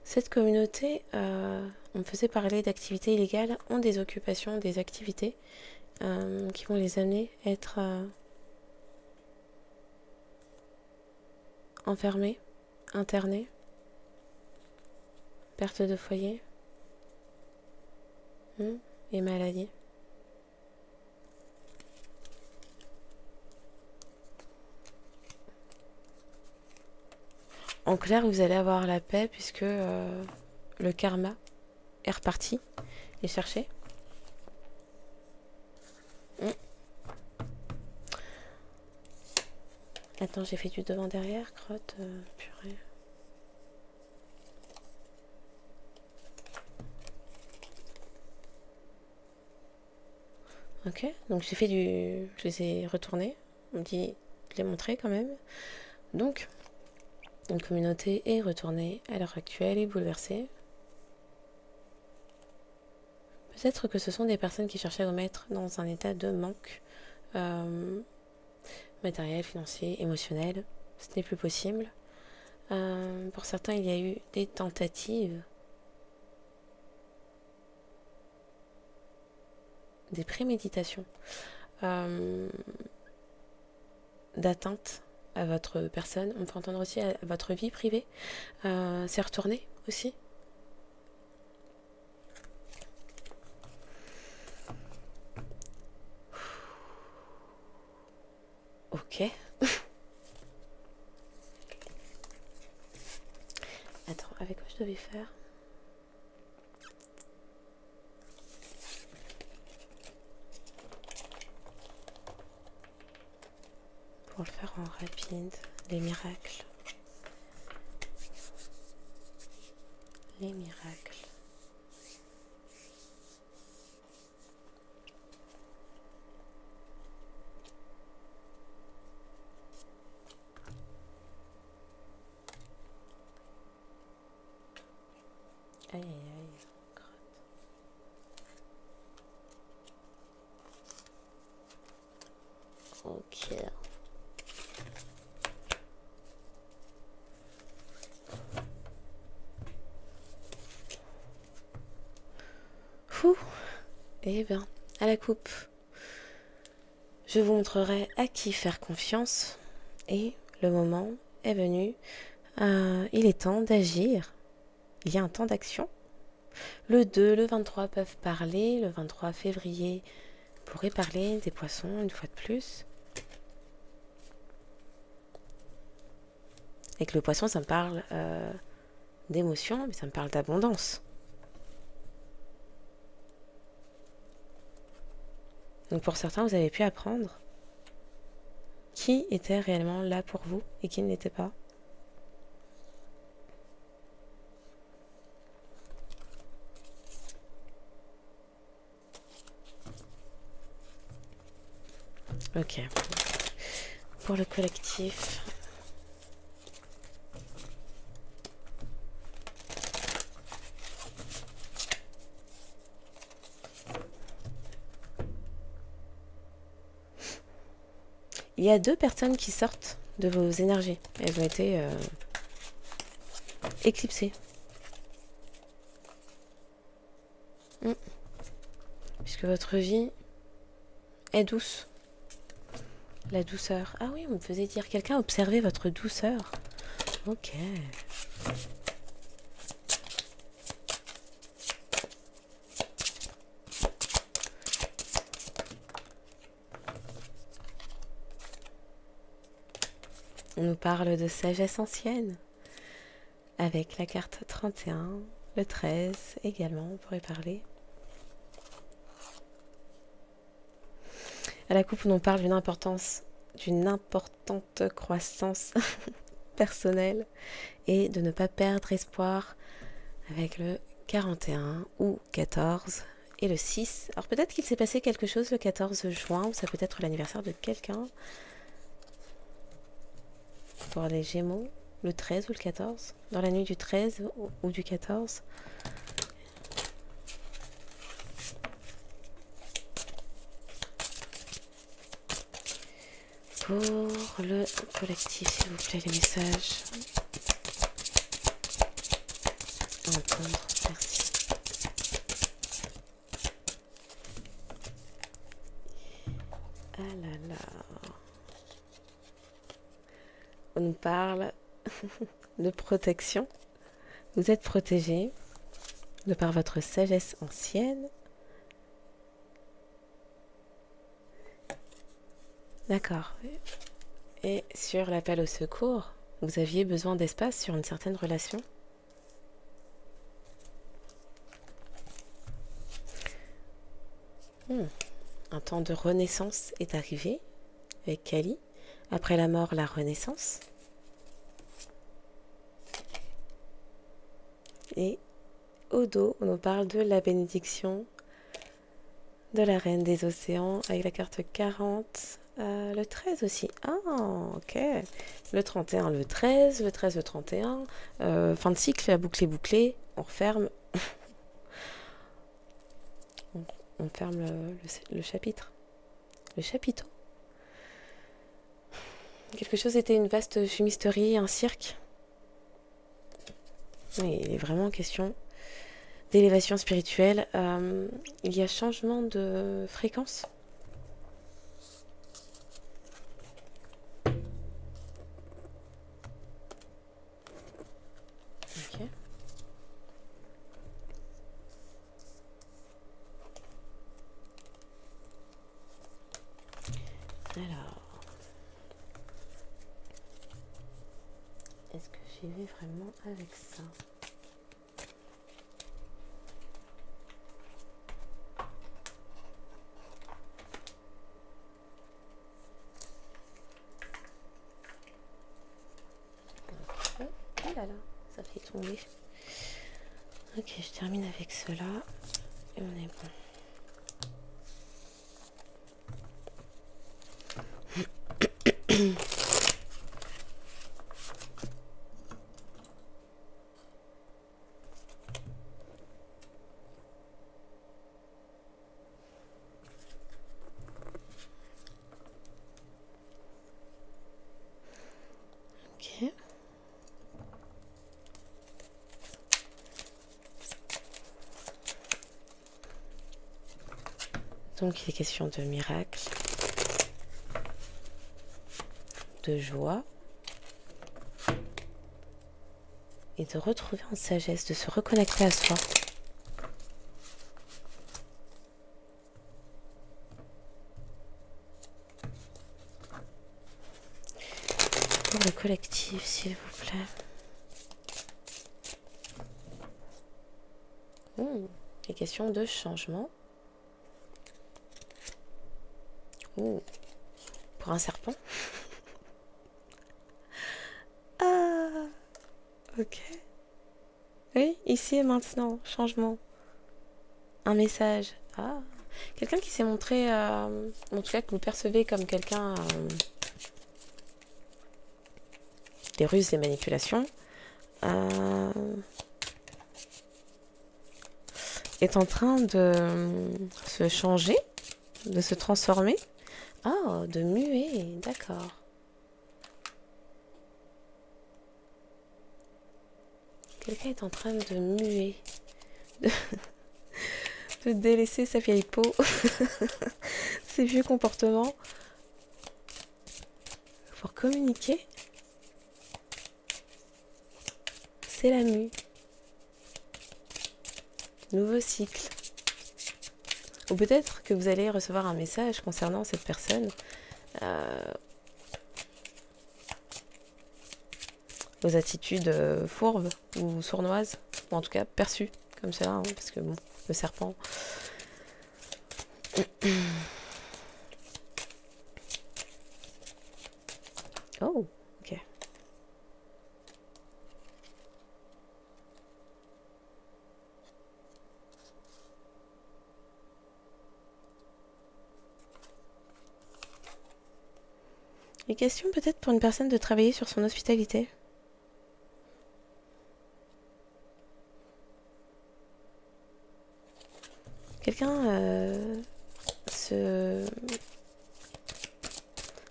Cette communauté, on me faisait parler d'activités illégales, ont des occupations, des activités qui vont les amener à être enfermés, internés, perte de foyer et maladie. En clair, vous allez avoir la paix puisque le karma est reparti et cherché. Attends, j'ai fait du devant-derrière, crotte, purée. Ok, donc j'ai fait du... Je les ai retournés. On me dit de les montrer quand même. Donc, une communauté est retournée à l'heure actuelle et bouleversée. Peut-être que ce sont des personnes qui cherchaient à vous mettre dans un état de manque matériel, financier, émotionnel. Ce n'est plus possible. Pour certains, il y a eu des tentatives, des préméditations d'atteinte à votre personne. On peut entendre aussi à votre vie privée. C'est retourné aussi. Ok. Attends, avec quoi je devais faire? Pour le faire en rapide, les miracles. Les miracles. Aïe aïe aïe, crotte. Ok. Fou. Eh bien, à la coupe. Je vous montrerai à qui faire confiance. Et le moment est venu. Il est temps d'agir. Il y a un temps d'action. Le 2, le 23 peuvent parler. Le 23 février pourrait parler des poissons une fois de plus. Et que le poisson, ça me parle d'émotion, mais ça me parle d'abondance. Donc pour certains, vous avez pu apprendre qui était réellement là pour vous et qui ne l'était pas. Ok. Pour le collectif. Il y a 2 personnes qui sortent de vos énergies. Elles ont été éclipsées. Puisque votre vie est douce. La douceur. Ah oui, on me faisait dire. Quelqu'un a observé votre douceur. Ok. On nous parle de sagesse ancienne. Avec la carte 31, le 13 également, on pourrait parler. À la coupe, on nous parle d'une importante croissance personnelle et de ne pas perdre espoir avec le 41 ou 14 et le 6. Alors peut-être qu'il s'est passé quelque chose le 14 juin, ou ça peut être l'anniversaire de quelqu'un. Pour les Gémeaux, le 13 ou le 14, dans la nuit du 13 ou du 14. Pour le collectif, s'il vous plaît, les messages. Entendre, merci. Ah là là. On nous parle de protection. Vous êtes protégé de par votre sagesse ancienne. D'accord. Et sur l'appel au secours, vous aviez besoin d'espace sur une certaine relation. Un temps de renaissance est arrivé avec Kali. Après la mort, la renaissance. Et au dos, on nous parle de la bénédiction de la Reine des Océans avec la carte 40, le 13 aussi. Ah, ok. Le 31, le 13, le 13, le 31. Fin de cycle, la boucle est bouclée. On referme. on ferme le chapitre. Le chapiteau. Quelque chose était une vaste fumisterie, un cirque. Oui, il est vraiment question d'élévation spirituelle. Il y a changement de fréquence. Ok. Alors, est-ce que j'y vais vraiment avec ça ? Oh là là, ça fait tomber. Ok, je termine avec cela et on est bon. Ok. Donc il est question de miracle, de joie et de retrouver en sagesse, de se reconnecter à soi. Pour le collectif, s'il vous plaît. Les questions de changement. Pour un serpent. Ah, ok. Oui, ici et maintenant, changement. Un message. Ah, quelqu'un qui s'est montré, en tout cas que vous percevez comme quelqu'un des ruses et manipulations, est en train de se changer, de se transformer. Oh, de muer, d'accord. Quelqu'un est en train de muer. De délaisser sa vieille peau. Ses vieux comportements. Pour communiquer. C'est la mue. Nouveau cycle. Ou peut-être que vous allez recevoir un message concernant cette personne. Vos attitudes fourbes ou sournoises. Ou en tout cas perçues comme cela. Hein, parce que bon, le serpent... Oh, ok. Une question peut-être pour une personne de travailler sur son hospitalité. Quelqu'un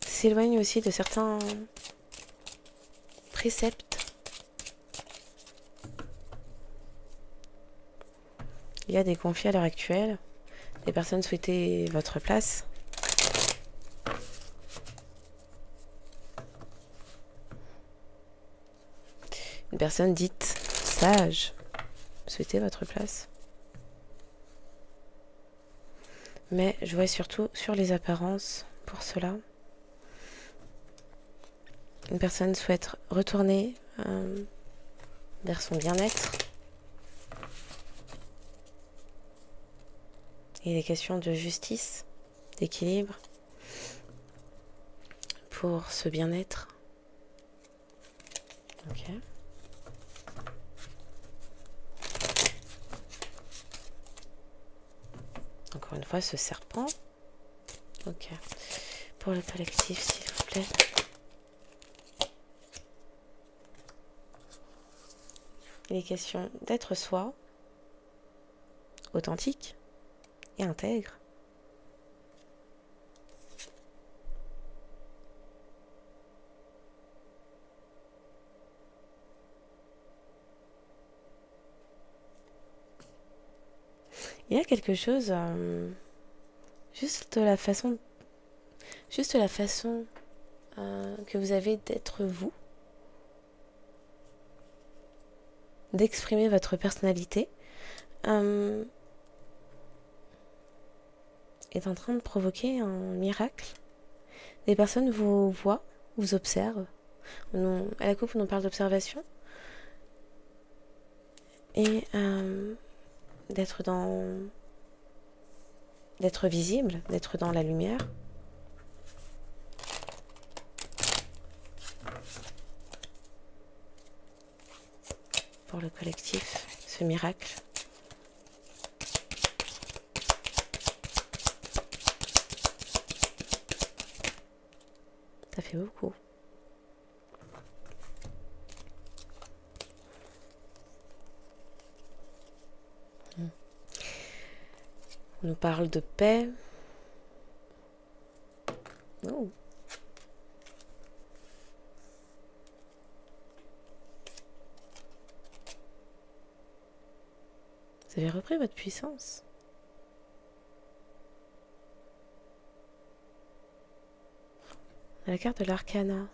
s'éloigne aussi de certains préceptes. Il y a des conflits à l'heure actuelle. Des personnes souhaitaient votre place. Une personne dite sage souhaitait votre place. Mais je vois surtout sur les apparences pour cela. Une personne souhaite retourner vers son bien-être. Il est question de justice, d'équilibre pour ce bien-être. Ok. Encore une fois, ce serpent. Ok. Pour le collectif, s'il vous plaît. Il est question d'être soi, authentique et intègre. Il y a quelque chose, juste la façon que vous avez d'être vous, d'exprimer votre personnalité, est en train de provoquer un miracle. Des personnes vous voient, vous observent. À la coupe, on parle d'observation. Et d'être visible, d'être dans la lumière. Pour le collectif, ce miracle. Ça fait beaucoup. On nous parle de paix. Oh. Vous avez repris votre puissance. À la carte de l'arcana.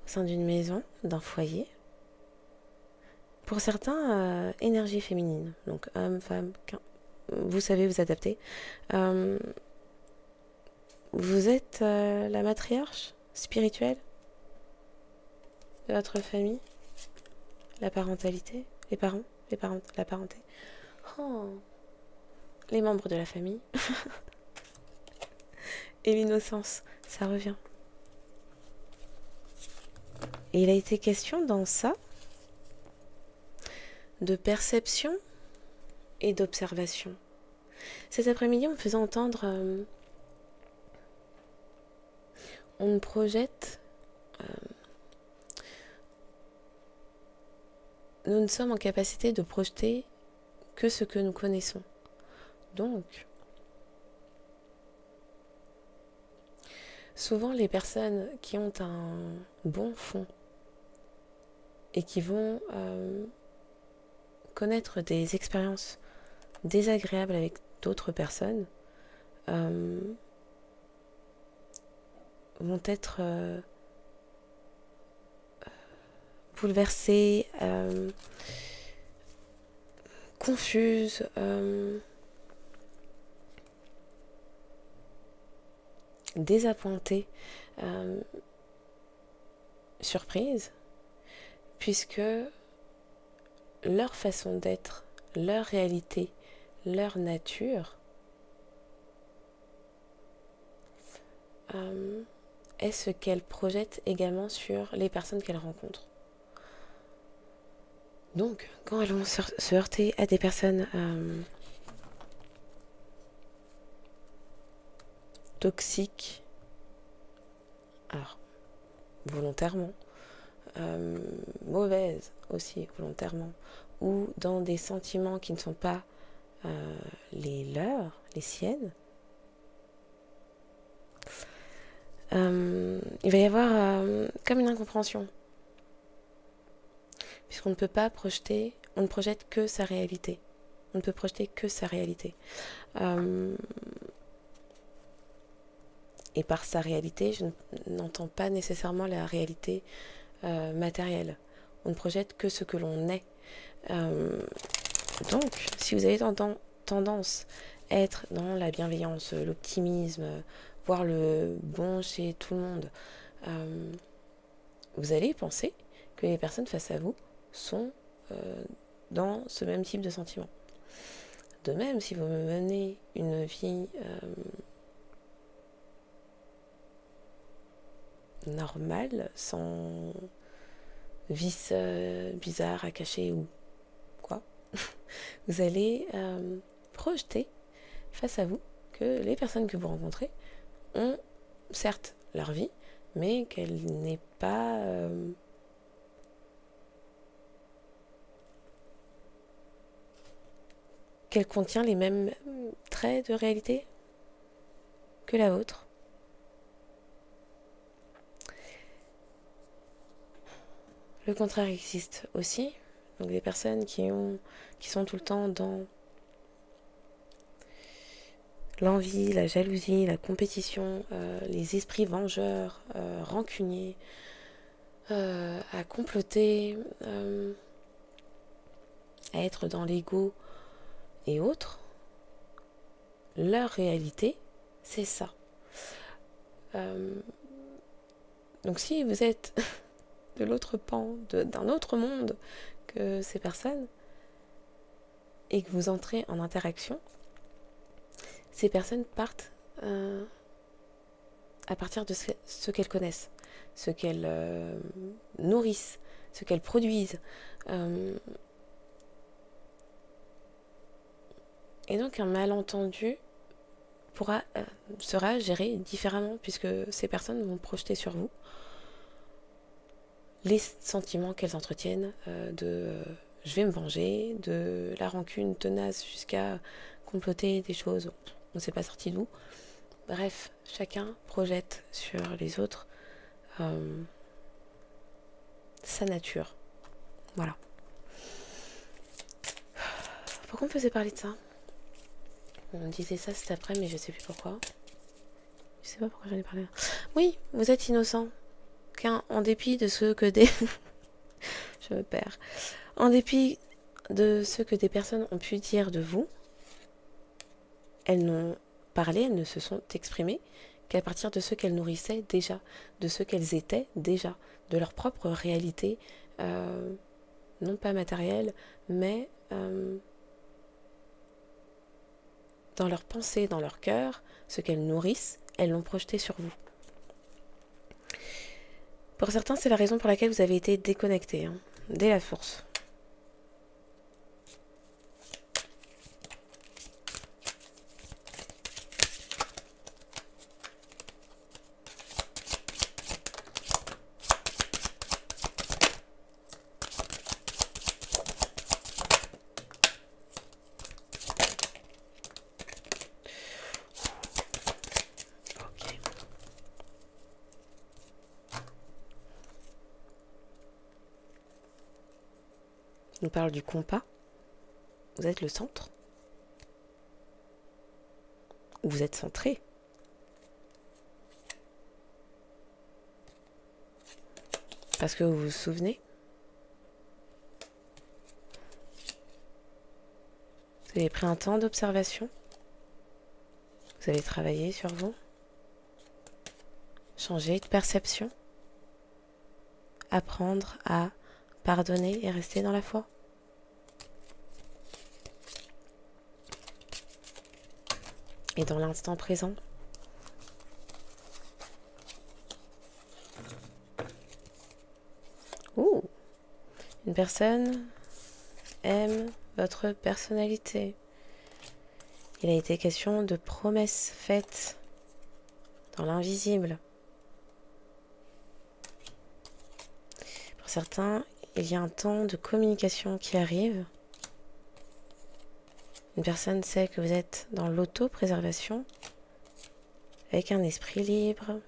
Au sein d'une maison, d'un foyer. Pour certains, énergie féminine. Donc homme, femme, vous savez vous adapter. Vous êtes la matriarche spirituelle de votre famille? La parentalité? Les parents? La parenté? Oh, les membres de la famille. Et l'innocence, ça revient. Et il a été question dans ça de perception et d'observation. Cet après-midi, on me faisait entendre on projette. Nous ne sommes en capacité de projeter que ce que nous connaissons. Donc, souvent les personnes qui ont un bon fond et qui vont connaître des expériences désagréables avec d'autres personnes vont être bouleversées, confuses, désappointées, surprises, puisque leur façon d'être, leur réalité, leur nature est ce qu'elles projettent également sur les personnes qu'elles rencontrent. Donc, quand elles vont se heurter à des personnes toxiques, alors volontairement, mauvaises aussi volontairement, ou dans des sentiments qui ne sont pas les leurs, les siennes, il va y avoir comme une incompréhension. Puisqu'on ne peut pas projeter, on ne projette que sa réalité. On ne peut projeter que sa réalité. Et par sa réalité, je n'entends pas nécessairement la réalité matérielle. On ne projette que ce que l'on est. Donc, si vous avez tendance à être dans la bienveillance, l'optimisme, voir le bon chez tout le monde, vous allez penser que les personnes face à vous sont dans ce même type de sentiment. De même, si vous menez une vie normale, sans vices bizarres à cacher ou quoi, vous allez projeter face à vous que les personnes que vous rencontrez ont certes leur vie, mais qu'elle n'est pas qu'elle contient les mêmes traits de réalité que la vôtre. Le contraire existe aussi. Donc des personnes qui sont tout le temps dans l'envie, la jalousie, la compétition, les esprits vengeurs, rancuniers, à comploter, à être dans l'ego et autres. Leur réalité, c'est ça. Donc si vous êtes de l'autre pan, d'un autre monde que ces personnes, et que vous entrez en interaction, ces personnes partent à partir de ce qu'elles connaissent, ce qu'elles nourrissent, ce qu'elles produisent. Et donc un malentendu sera géré différemment, puisque ces personnes vont projeter sur vous les sentiments qu'elles entretiennent de je vais me venger, de la rancune tenace jusqu'à comploter des choses, on ne sait pas sorti d'où. Bref, chacun projette sur les autres sa nature. Voilà. Pourquoi on me faisait parler de ça? On disait ça cet après, mais je sais plus pourquoi. Je sais pas pourquoi j'en ai parlé. Oui, vous êtes innocent. En dépit de ce que des... je me perds. En dépit de ce que des personnes ont pu dire de vous, elles n'ont parlé, elles ne se sont exprimées qu'à partir de ce qu'elles nourrissaient déjà, de ce qu'elles étaient déjà, de leur propre réalité, non pas matérielle, mais dans leur pensée, dans leur cœur, ce qu'elles nourrissent, elles l'ont projeté sur vous. Pour certains, c'est la raison pour laquelle vous avez été déconnecté, hein, dès la source. On nous parle du compas. Vous êtes le centre. Vous êtes centré. Parce que vous vous souvenez. Vous avez pris un temps d'observation. Vous avez travaillé sur vous. Changer de perception. Apprendre à pardonner et rester dans la foi. Et dans l'instant présent. Ouh, une personne aime votre personnalité. Il a été question de promesses faites dans l'invisible. Pour certains, il y a un temps de communication qui arrive. Une personne sait que vous êtes dans l'auto-préservation, avec un esprit libre.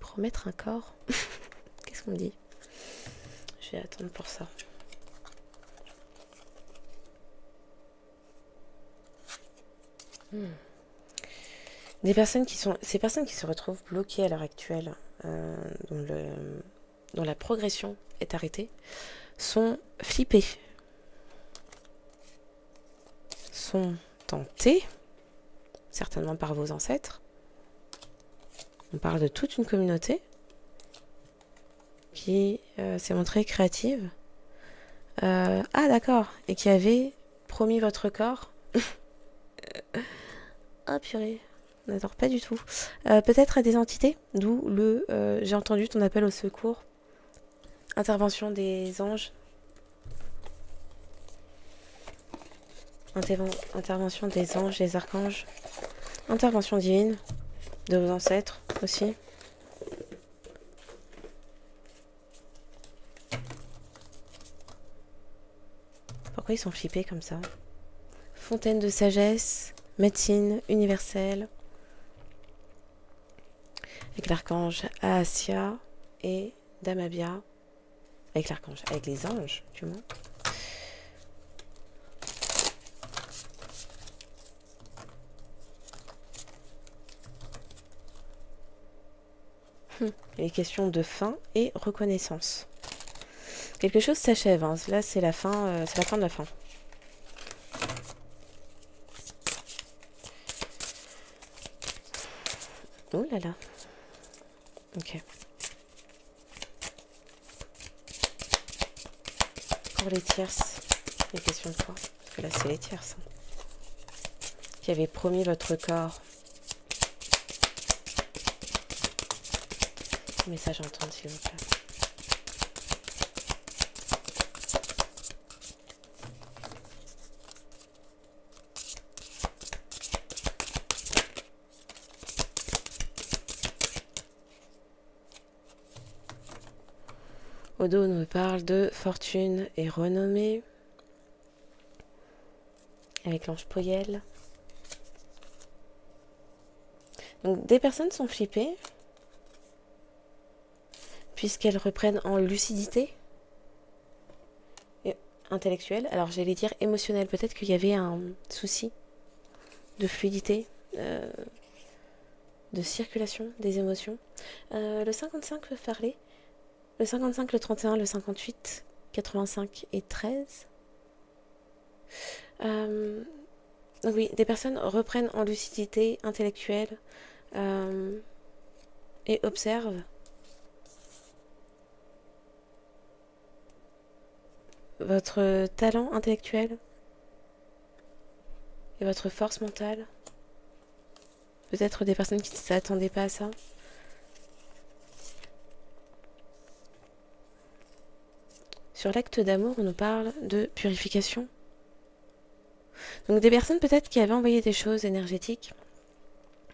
Promettre un corps. Qu'est-ce qu'on me dit? Je vais attendre pour ça. Ces personnes qui se retrouvent bloquées à l'heure actuelle, dont la progression est arrêtée, sont flippées, sont tentées, certainement par vos ancêtres. On parle de toute une communauté qui s'est montrée créative. Ah d'accord, et qui avait promis votre corps. Ah purée, on n'adore pas du tout. Peut-être à des entités, d'où le j'ai entendu ton appel au secours. Intervention des anges. Intervention des anges, des archanges. Intervention divine de vos ancêtres aussi. Pourquoi ils sont flippés comme ça? Fontaine de sagesse, médecine universelle, avec l'archange Ahasia et Damabia, avec l'archange, avec les anges, du moins. Il est question de fin et reconnaissance. Quelque chose s'achève, hein. Là c'est la fin de la fin. Oh là là. Ok. Pour les tierces, il est question de quoi? Parce que là c'est les tierces. Hein. Qui avaient promis votre corps. Message entendre s'il vous plaît. Odo nous parle de fortune et renommée avec l'ange Poyel. Donc des personnes sont flippées puisqu'elles reprennent en lucidité et intellectuelle. Alors j'allais dire émotionnelle. Peut-être qu'il y avait un souci de fluidité, de circulation des émotions. Le 55 peut parler. Le 55, le 31, le 58, 85 et 13. Donc oui, des personnes reprennent en lucidité intellectuelle et observent votre talent intellectuel et votre force mentale. Peut-être des personnes qui ne s'attendaient pas à ça. Sur l'acte d'amour, on nous parle de purification. Donc des personnes peut-être qui avaient envoyé des choses énergétiques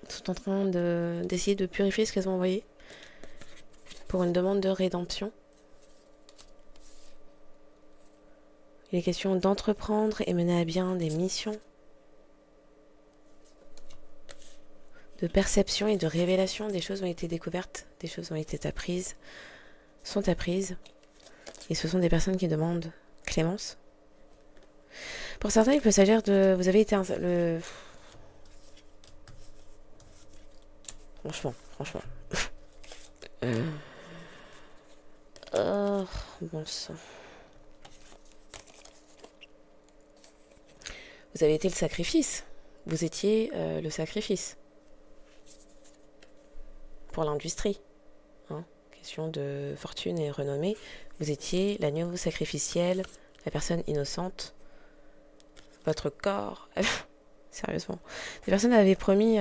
sont en train d'essayer de purifier ce qu'elles ont envoyé pour une demande de rédemption. Il est question d'entreprendre et mener à bien des missions de perception et de révélation. Des choses ont été découvertes, des choses ont été apprises, sont apprises. Et ce sont des personnes qui demandent clémence. Pour certains, il peut s'agir de... Vous avez été le... Franchement. Oh, bon sang. Vous avez été le sacrifice. Vous étiez le sacrifice. Pour l'industrie. Hein, question de fortune et renommée. Vous étiez l'agneau sacrificiel, la personne innocente. Votre corps. Sérieusement. Des personnes avaient promis...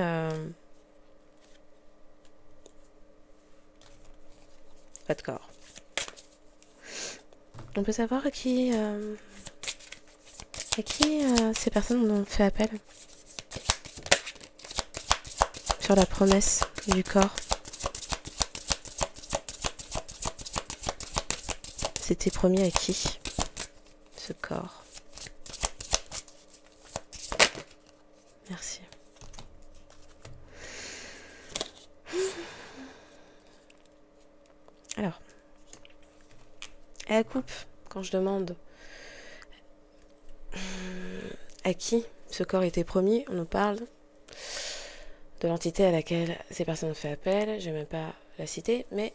votre corps. On peut savoir à qui ces personnes ont fait appel sur la promesse du corps. C'était promis à qui, ce corps? Merci. Alors, à la coupe, quand je demande à qui ce corps était promis, on nous parle de l'entité à laquelle ces personnes ont fait appel. Je ne vais même pas la citer, mais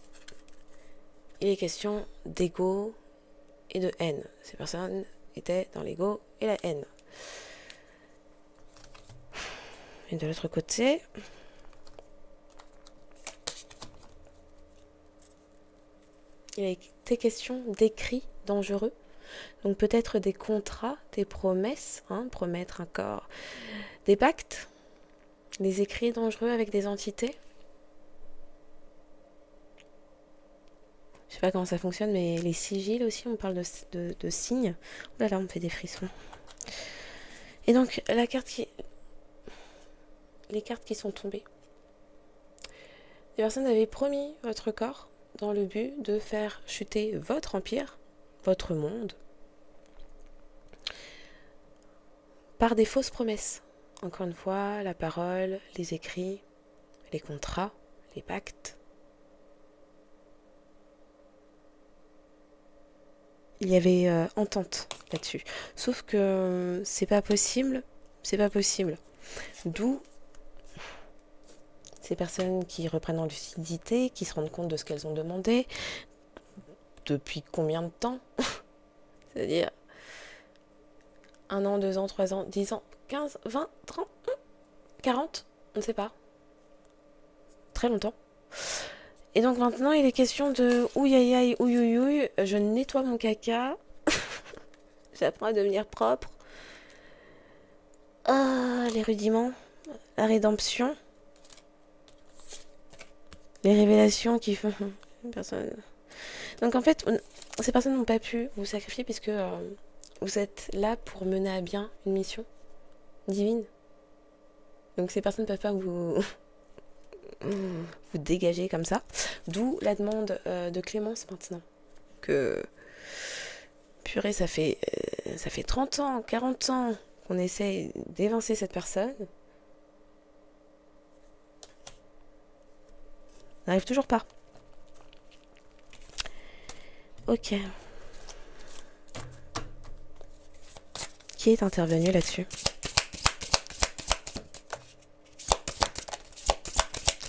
il est question d'ego et de haine. Ces personnes étaient dans l'ego et la haine. Et de l'autre côté, il a été question d'écrits dangereux. Donc peut-être des contrats, des promesses, promettre un corps, des pactes, des écrits dangereux avec des entités. Je sais pas comment ça fonctionne, mais les sigils aussi, on parle de signes. Oh là là, on me fait des frissons. Et donc, les cartes qui sont tombées. Les personnes avaient promis votre corps dans le but de faire chuter votre empire, votre monde, par des fausses promesses. Encore une fois, la parole, les écrits, les contrats, les pactes. Il y avait entente là-dessus. Sauf que c'est pas possible. D'où ces personnes qui reprennent en lucidité, qui se rendent compte de ce qu'elles ont demandé, depuis combien de temps? C'est-à-dire 1 an, 2 ans, 3 ans, 10 ans, 15, 20, 30, 40, on ne sait pas. Très longtemps. Et donc maintenant, il est question de ouïaïaï, ouïouïouï, je nettoie mon caca, j'apprends à devenir propre. Ah, les rudiments, la rédemption, les révélations qui font... Personne... Donc en fait, ces personnes n'ont pas pu vous sacrifier puisque vous êtes là pour mener à bien une mission divine. Donc ces personnes ne peuvent pas vous dégager comme ça. D'où la demande de clémence maintenant. Que, purée, ça fait 30 ans, 40 ans qu'on essaye d'évincer cette personne. On n'arrive toujours pas. Ok. Qui est intervenu là-dessus?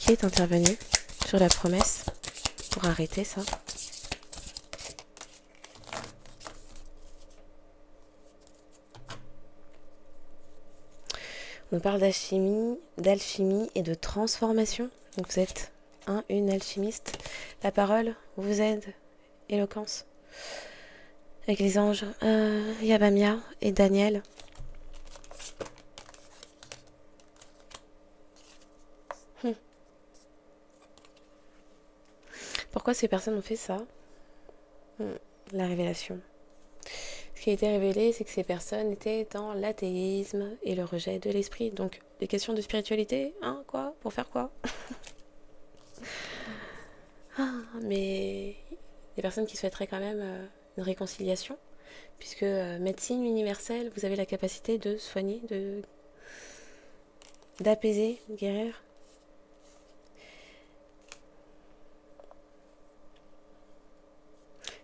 Qui est intervenu sur la promesse pour arrêter ça? On nous parle d'alchimie et de transformation. Donc vous êtes une alchimiste. La parole vous aide. Éloquence. Avec les anges, Yabamia et Daniel. Pourquoi ces personnes ont fait ça? La révélation. Ce qui a été révélé, c'est que ces personnes étaient dans l'athéisme et le rejet de l'esprit. Donc, les questions de spiritualité, quoi? Pour faire quoi? Mais des personnes qui souhaiteraient quand même une réconciliation, puisque médecine universelle, vous avez la capacité de soigner, d'apaiser, de guérir.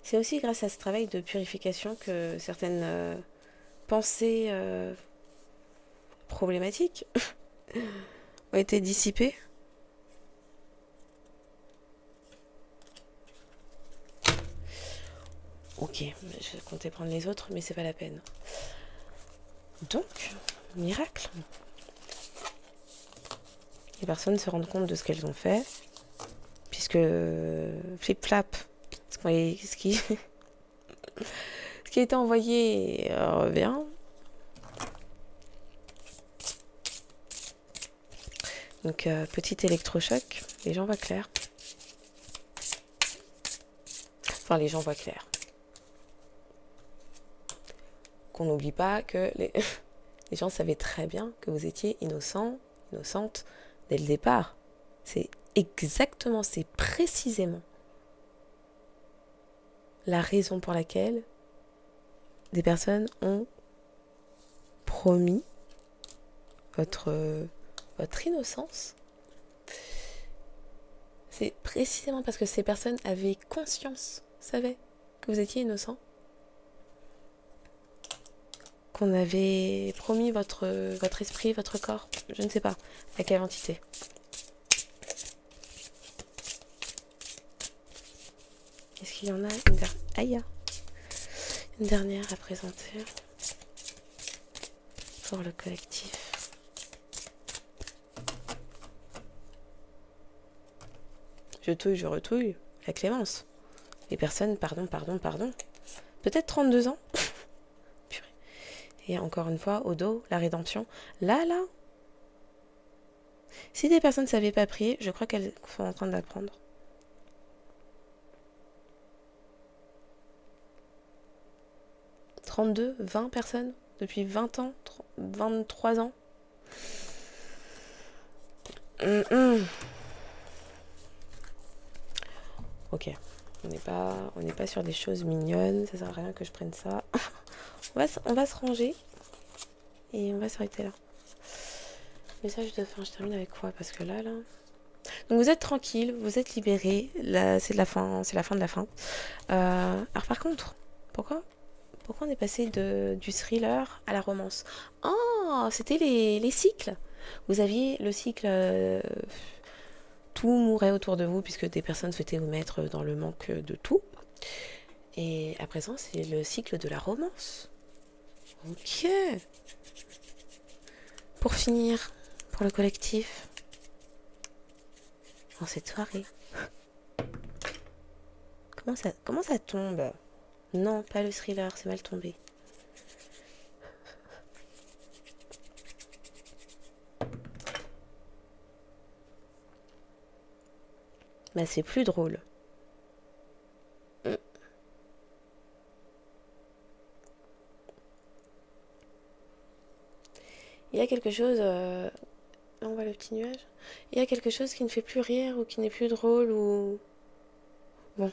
C'est aussi grâce à ce travail de purification que certaines pensées problématiques ont été dissipées. Ok, je comptais prendre les autres, mais c'est pas la peine. Donc, miracle. Les personnes se rendent compte de ce qu'elles ont fait, puisque flip-flap, ce qui a été envoyé revient. Donc, petit électrochoc, les gens voient clair. Enfin, les gens voient clair. Qu'on n'oublie pas que les gens savaient très bien que vous étiez innocent, innocente dès le départ. C'est exactement, c'est précisément la raison pour laquelle des personnes ont promis votre innocence. C'est précisément parce que ces personnes avaient conscience, savaient que vous étiez innocent, qu'on avait promis votre esprit, votre corps, je ne sais pas, à quelle entité. Est-ce qu'il y en a une dernière à présenter pour le collectif? Je touille, je retouille, la clémence. Les personnes, pardon. Peut-être 32 ans. Et encore une fois, au dos, la rédemption. Là. Si des personnes ne savaient pas prier, je crois qu'elles sont en train d'apprendre. « 32, 20 personnes depuis 20 ans, 23 ans. Ok, on n'est pas sur des choses mignonnes, ça sert à rien que je prenne ça. On va se ranger et on va s'arrêter là. Message de fin, je termine avec quoi? Parce que là. Donc vous êtes tranquille, vous êtes libéré. Là, c'est la fin de la fin. Alors par contre, pourquoi on est passé du thriller à la romance? Oh, c'était les cycles. Vous aviez le cycle tout mourait autour de vous puisque des personnes souhaitaient vous mettre dans le manque de tout. Et à présent, c'est le cycle de la romance. Ok. Pour finir, pour le collectif, en cette soirée. Comment ça tombe? Non, pas le thriller, c'est mal tombé. Bah c'est plus drôle. Il y a quelque chose... On voit le petit nuage. Il y a quelque chose qui ne fait plus rire ou qui n'est plus drôle ou... Bon,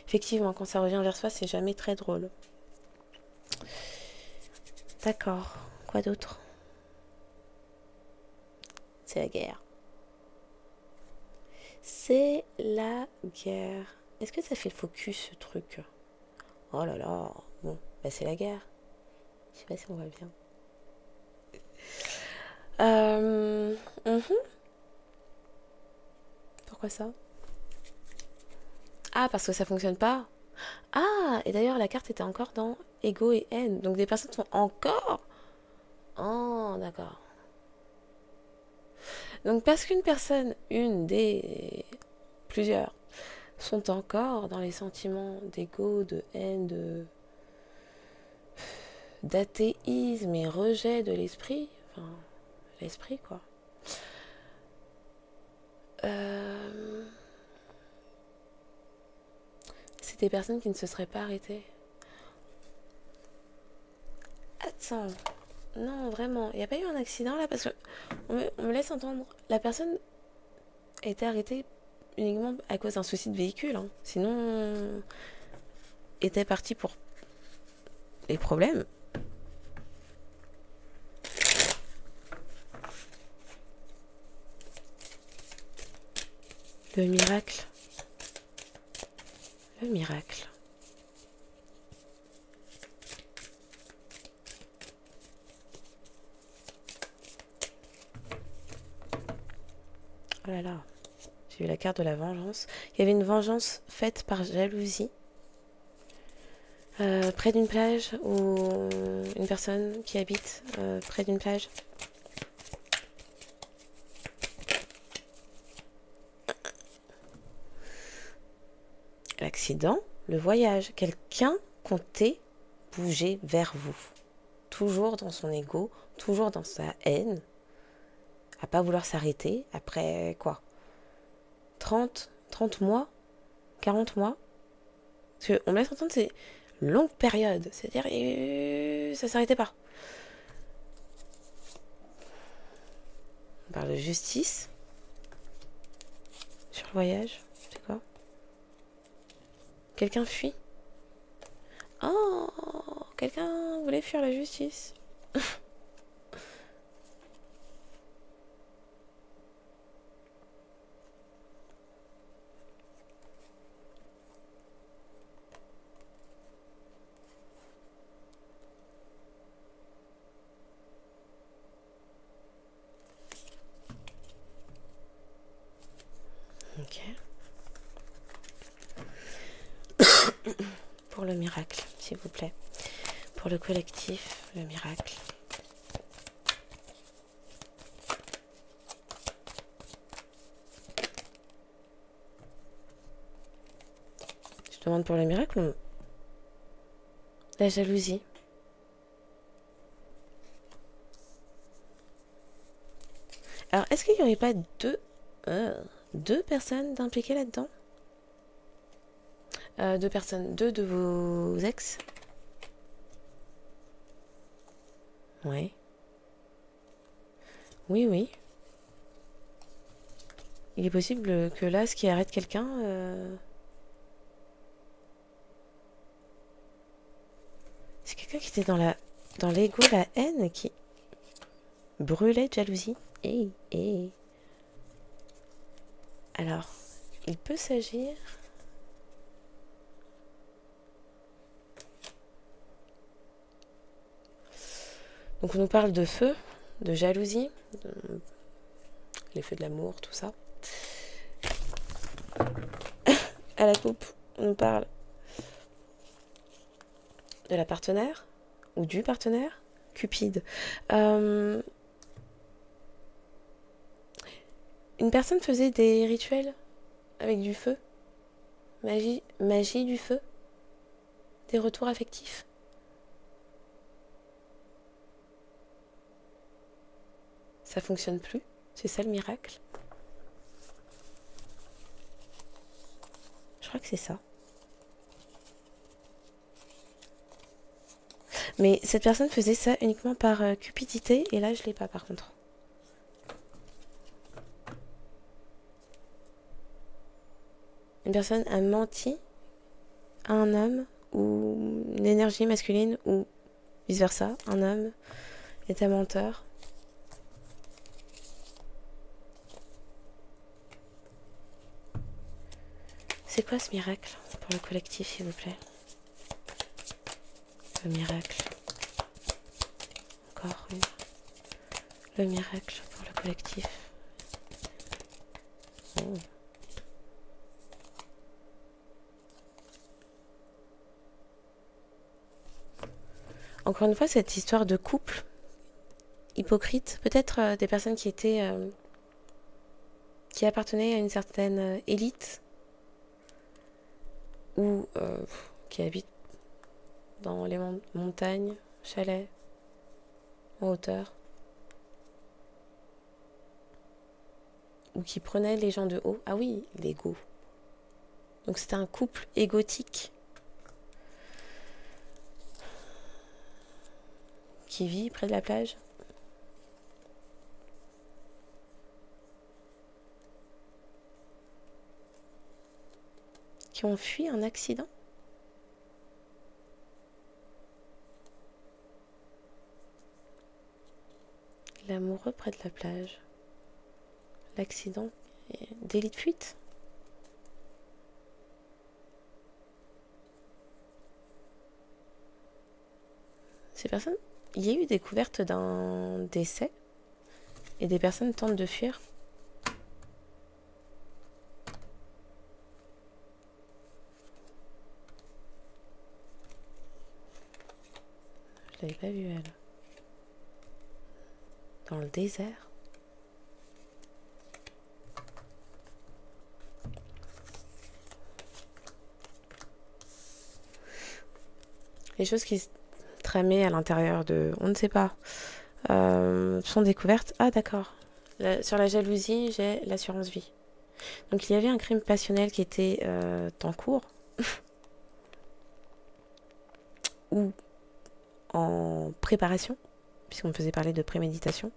effectivement, quand ça revient vers soi, c'est jamais très drôle. D'accord. Quoi d'autre? C'est la guerre. C'est la guerre. Est-ce que ça fait le focus, ce truc? Oh là là. Bon, bah c'est la guerre. Je sais pas si on voit bien. Pourquoi ça? Ah, parce que ça fonctionne pas. Ah, et d'ailleurs, la carte était encore dans Ego et haine. Donc des personnes sont encore... Oh, d'accord. Donc parce qu'une personne, une des plusieurs, sont encore dans les sentiments d'ego, de haine, d'athéisme et rejet de l'esprit, enfin l'esprit quoi. C'est des personnes qui ne se seraient pas arrêtées. Attends, non vraiment, il n'y a pas eu un accident là parce que on me laisse entendre. La personne a été arrêtée uniquement à cause d'un souci de véhicule, hein. Sinon était partie pour les problèmes. Le miracle. Le miracle. Oh là là. J'ai eu la carte de la vengeance. Il y avait une vengeance faite par jalousie. Près d'une plage ou une personne qui habite près d'une plage. L'accident, le voyage. Quelqu'un comptait bouger vers vous. Toujours dans son ego, toujours dans sa haine. À pas vouloir s'arrêter. Après quoi 30 mois 40 mois. Parce qu'on me laisse entendre c'est longue période. C'est-à-dire ça s'arrêtait pas. On parle de justice. Sur le voyage. C'est quoi? Quelqu'un fuit. Oh, quelqu'un voulait fuir la justice. Ok. Pour le miracle, s'il vous plaît. Pour le collectif, le miracle. Je demande pour le miracle ou la jalousie. Alors, est-ce qu'il n'y aurait pas deux personnes impliquées là-dedans? Deux personnes, deux de vos ex? Ouais. Oui, oui. Il est possible que là, ce qui arrête quelqu'un... c'est quelqu'un qui était dans l'ego, la haine, qui brûlait de jalousie. Et... Alors, il peut s'agir... Donc on nous parle de feu, de jalousie, les feux de l'amour, tout ça. À la coupe, on nous parle de la partenaire, ou du partenaire, Cupide. Une personne faisait des rituels avec du feu, magie du feu, des retours affectifs. Ça fonctionne plus, c'est ça le miracle. Je crois que c'est ça. Mais cette personne faisait ça uniquement par cupidité, et là je l'ai pas par contre. Une personne a menti à un homme ou une énergie masculine ou vice versa, un homme est un menteur. C'est quoi ce miracle pour le collectif, s'il vous plaît? Le miracle. Encore une. Le miracle pour le collectif. Oh. Encore une fois, cette histoire de couple hypocrite, peut-être des personnes qui étaient qui appartenait à une certaine élite ou qui habite dans les montagnes, chalets, en hauteur, ou qui prenait les gens de haut. Ah oui, l'ego. Donc c'était un couple égotique qui vit près de la plage. Qui ont fui un accident. L'amoureux près de la plage. L'accident. Délit de fuite. Ces personnes, il y a eu découverte d'un décès et des personnes tentent de fuir. Je l'avais pas vue elle. Dans le désert. Les choses qui se tramaient à l'intérieur de... On ne sait pas. Sont découvertes. Ah d'accord. Sur la jalousie, j'ai l'assurance vie. Donc il y avait un crime passionnel qui était en cours. Ou en préparation, puisqu'on me faisait parler de préméditation.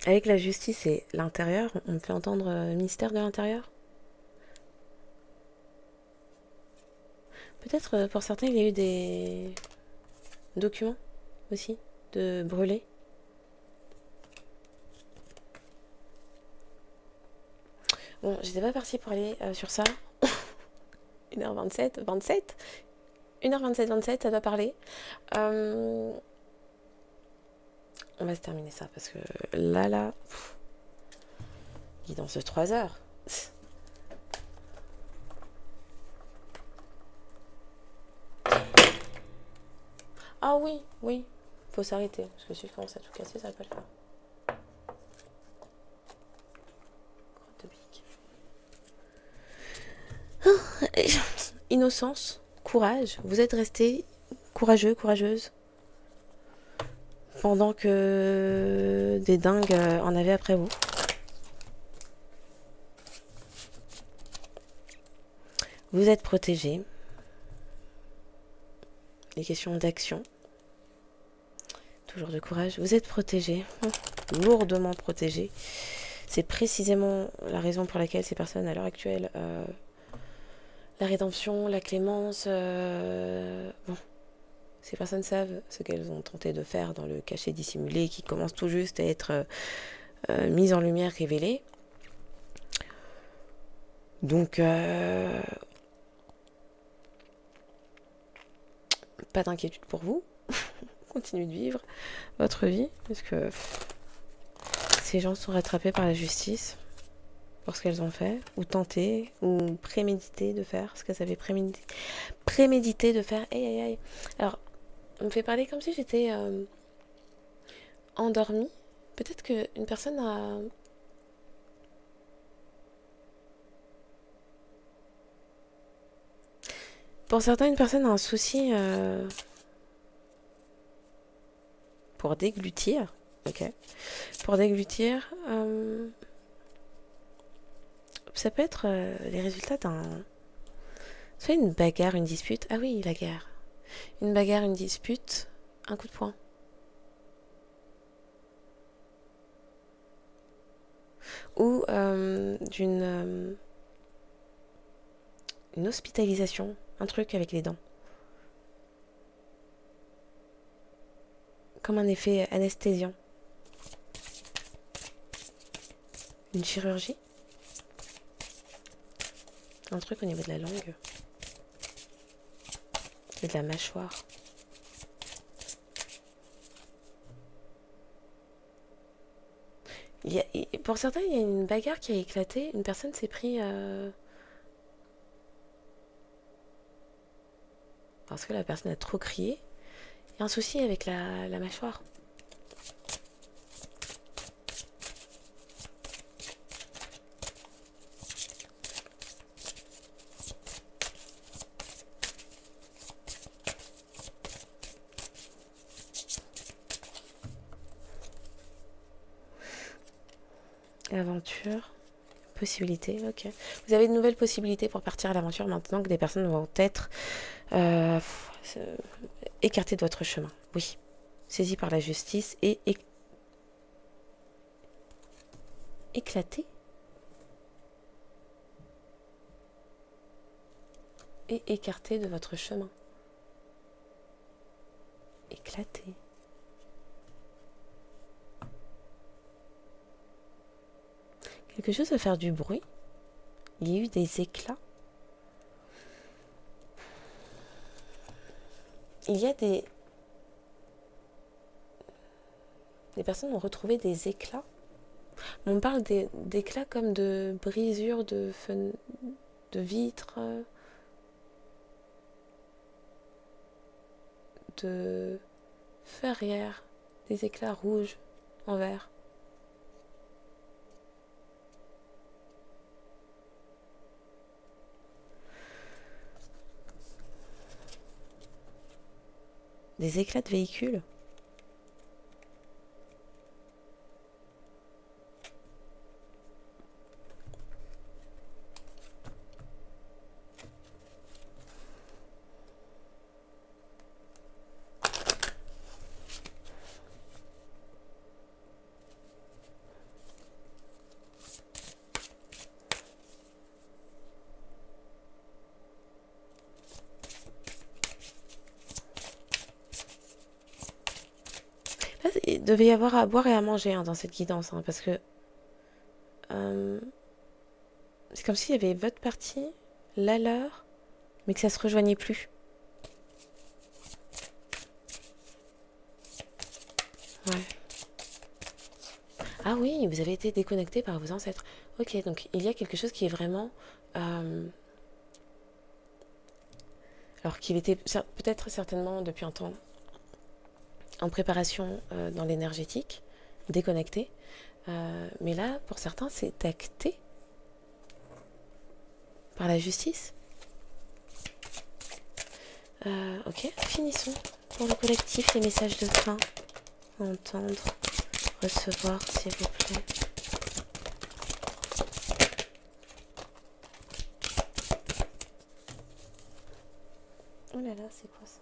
Avec la justice et l'intérieur, on me fait entendre ministère de l'Intérieur. Peut-être pour certains, il y a eu des documents aussi, de brûlés. Bon, j'étais pas partie pour aller sur ça. 1h27, 27 1h27, 27, ça doit parler. On va se terminer ça parce que là, guidance de 3 heures. Ah oui, faut s'arrêter parce que si je commence à tout casser, ça va pas le faire. Innocence, courage, vous êtes restés courageux, courageuse pendant que des dingues en avaient après vous. Vous êtes protégés. Les questions d'action. Toujours de courage. Vous êtes protégés, lourdement protégés. C'est précisément la raison pour laquelle ces personnes à l'heure actuelle... la rédemption, la clémence, bon, ces personnes savent ce qu'elles ont tenté de faire dans le cachet dissimulé qui commence tout juste à être mise en lumière, révélée. Donc, pas d'inquiétude pour vous. Continuez de vivre votre vie parce que ces gens sont rattrapés par la justice pour ce qu'elles ont fait, ou tenté, ou prémédité de faire, ce qu'elles avaient prémédité de faire. Aïe, aïe, aïe. Alors, on me fait parler comme si j'étais endormie. Peut-être qu'une personne a... Pour certains, une personne a un souci pour déglutir. Ok. Pour déglutir... ça peut être les résultats d'un... soit une bagarre, une dispute. Ah oui, la guerre. Une bagarre, une dispute, un coup de poing. Ou d'une... une hospitalisation, un truc avec les dents. Comme un effet anesthésiant. Une chirurgie. Un truc au niveau de la langue. Et de la mâchoire. Pour certains, il y a une bagarre qui a éclaté. Une personne s'est pris... parce que la personne a trop crié. Il y a un souci avec la mâchoire. Aventure, possibilité, ok. Vous avez de nouvelles possibilités pour partir à l'aventure maintenant que des personnes vont être écartées de votre chemin. Oui, saisies par la justice et éclatées. Et écartées de votre chemin. Éclatées. Quelque chose va faire du bruit. Il y a eu des éclats. Il y a des personnes ont retrouvé des éclats. On parle d'éclats comme de brisures de vitres, de feux arrière, des éclats rouges en vert. Des éclats de véhicules. Là, il devait y avoir à boire et à manger hein, dans cette guidance, hein, parce que c'est comme s'il y avait votre partie, la leur, mais que ça se rejoignait plus. Ouais. Ah oui, vous avez été déconnecté par vos ancêtres. Ok, donc il y a quelque chose qui est vraiment... alors qu'il était peut-être certainement depuis un temps en préparation dans l'énergétique, déconnecté. Mais là, pour certains, c'est acté par la justice. Ok, finissons pour le collectif les messages de fin. Entendre, recevoir, s'il vous plaît. Oh là là, c'est quoi ça?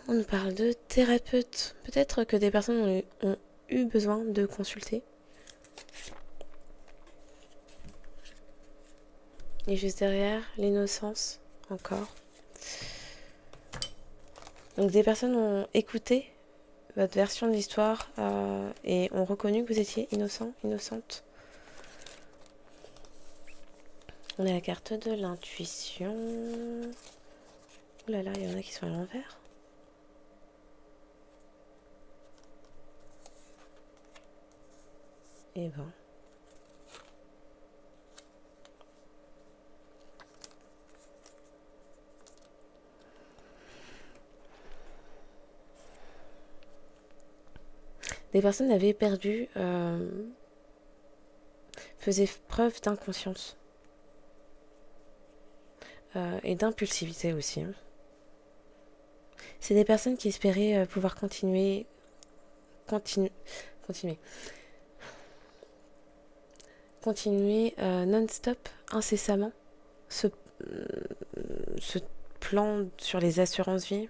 On nous parle de thérapeute. Peut-être que des personnes ont eu besoin de consulter. Et juste derrière, l'innocence, encore. Donc des personnes ont écouté votre version de l'histoire et ont reconnu que vous étiez innocent, innocente. On a la carte de l'intuition. Oh là là, il y en a qui sont à l'envers. Et bon. Des personnes avaient perdu, faisaient preuve d'inconscience et d'impulsivité aussi. Hein. C'est des personnes qui espéraient pouvoir continuer non-stop, incessamment, ce plan sur les assurances vie.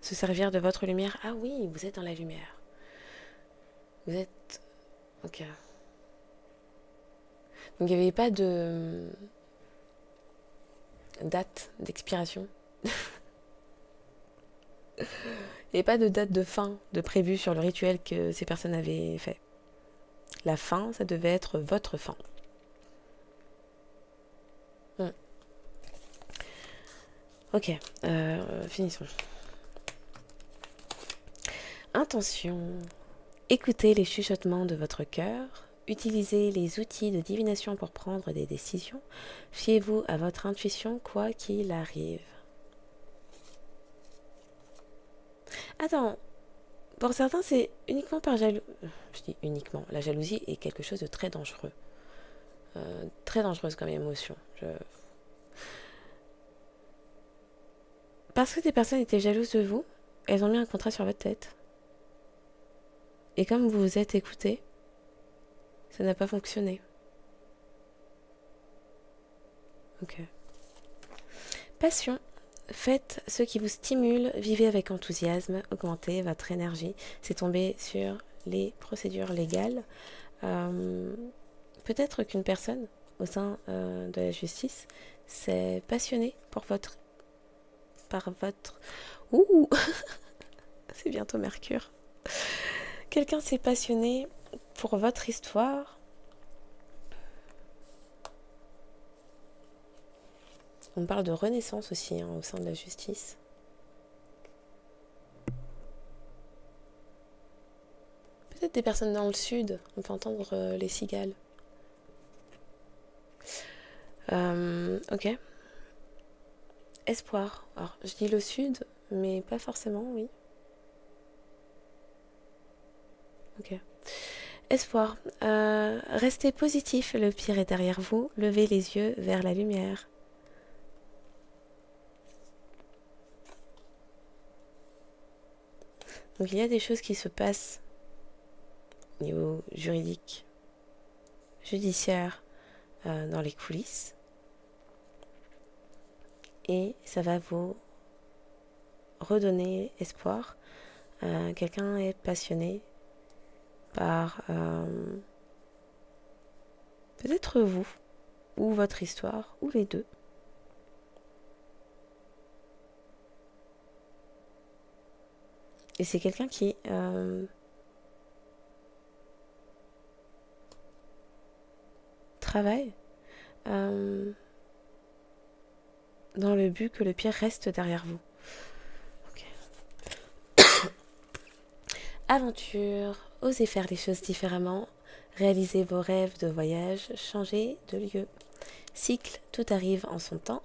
Se servir de votre lumière. Ah oui, vous êtes dans la lumière. Vous êtes... Ok. Donc il n'y avait pas de date d'expiration. Il n'y avait pas de date de fin de prévu sur le rituel que ces personnes avaient fait. La fin, ça devait être votre fin. Ok, finissons. Intention. Écoutez les chuchotements de votre cœur. utilisez les outils de divination pour prendre des décisions. Fiez-vous à votre intuition, quoi qu'il arrive. Attends, pour certains, c'est uniquement par jalousie. Je dis uniquement. La jalousie est quelque chose de très dangereux. Très dangereuse comme émotion. Parce que des personnes étaient jalouses de vous, elles ont mis un contrat sur votre tête. Et comme vous vous êtes écouté, ça n'a pas fonctionné. Ok. Passion. Faites ce qui vous stimule, vivez avec enthousiasme, augmentez votre énergie. C'est tombé sur les procédures légales. Peut-être qu'une personne au sein de la justice s'est passionnée par votre... Ouh. C'est bientôt Mercure. Quelqu'un s'est passionné pour votre histoire. On parle de renaissance aussi au sein de la justice. Peut-être des personnes dans le sud. On peut entendre les cigales. Ok. Espoir. Alors, je dis le sud, mais pas forcément, oui. Ok. Espoir. Restez positif, le pire est derrière vous. Levez les yeux vers la lumière. Donc il y a des choses qui se passent au niveau juridique, judiciaire, dans les coulisses. Et ça va vous redonner espoir. Quelqu'un est passionné par peut-être vous, ou votre histoire, ou les deux. Et c'est quelqu'un qui travaille dans le but que le pire reste derrière vous. Okay. Aventure, osez faire les choses différemment, réalisez vos rêves de voyage, changez de lieu. Cycle, tout arrive en son temps.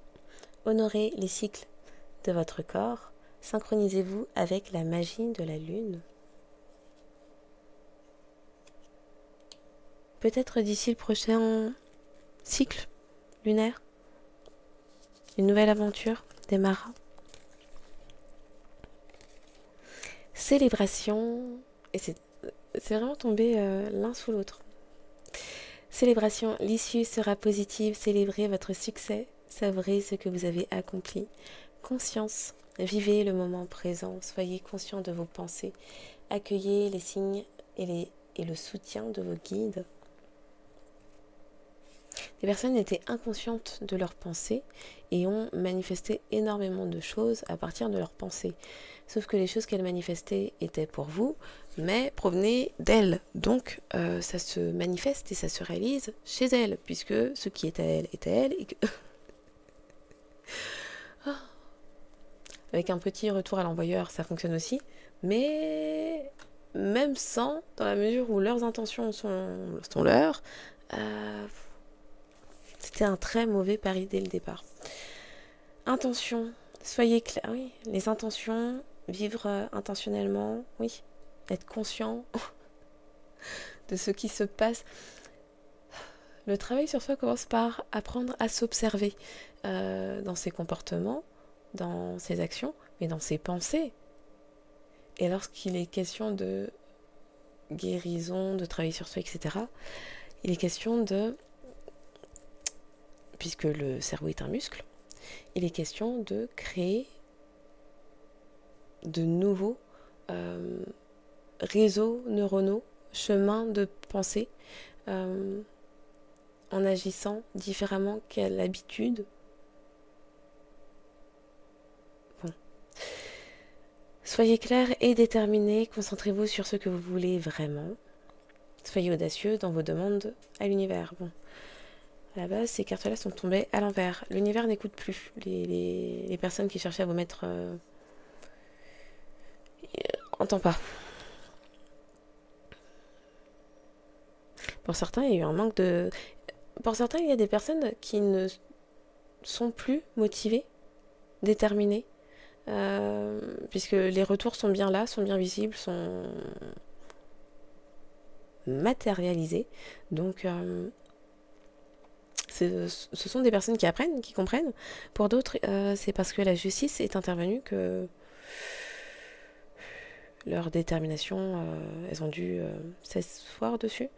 Honorez les cycles de votre corps. Synchronisez-vous avec la magie de la lune. Peut-être d'ici le prochain cycle lunaire, une nouvelle aventure démarra. Célébration, et c'est vraiment tombé l'un sous l'autre. Célébration, l'issue sera positive, célébrez votre succès, savourez ce que vous avez accompli. Conscience, vivez le moment présent, soyez conscient de vos pensées, accueillez les signes et le soutien de vos guides. Des personnes étaient inconscientes de leurs pensées et ont manifesté énormément de choses à partir de leurs pensées. Sauf que les choses qu'elles manifestaient étaient pour vous, mais provenaient d'elles. Donc ça se manifeste et ça se réalise chez elles, puisque ce qui est à elles est à elles. Et que... Avec un petit retour à l'envoyeur, ça fonctionne aussi. Mais même sans, dans la mesure où leurs intentions sont leurs, c'était un très mauvais pari dès le départ. Intention, soyez clair. Oui, les intentions, vivre intentionnellement, oui, être conscient de ce qui se passe. Le travail sur soi commence par apprendre à s'observer dans ses comportements, dans ses actions, mais dans ses pensées. Et lorsqu'il est question de guérison, de travailler sur soi, etc., il est question de, puisque le cerveau est un muscle, il est question de créer de nouveaux réseaux neuronaux, chemins de pensée, en agissant différemment qu'à l'habitude. Bon. Soyez clair et déterminé, concentrez-vous sur ce que vous voulez vraiment. Soyez audacieux dans vos demandes à l'univers. Bon. À la base, ces cartes-là sont tombées à l'envers. L'univers n'écoute plus les personnes qui cherchaient à vous mettre... entend pas. Pour certains, il y a eu un manque de... Pour certains, il y a des personnes qui ne sont plus motivées, déterminées, puisque les retours sont bien là, sont bien visibles, sont matérialisés. Donc, ce sont des personnes qui apprennent, qui comprennent. Pour d'autres, c'est parce que la justice est intervenue que leur détermination, elles ont dû s'asseoir dessus.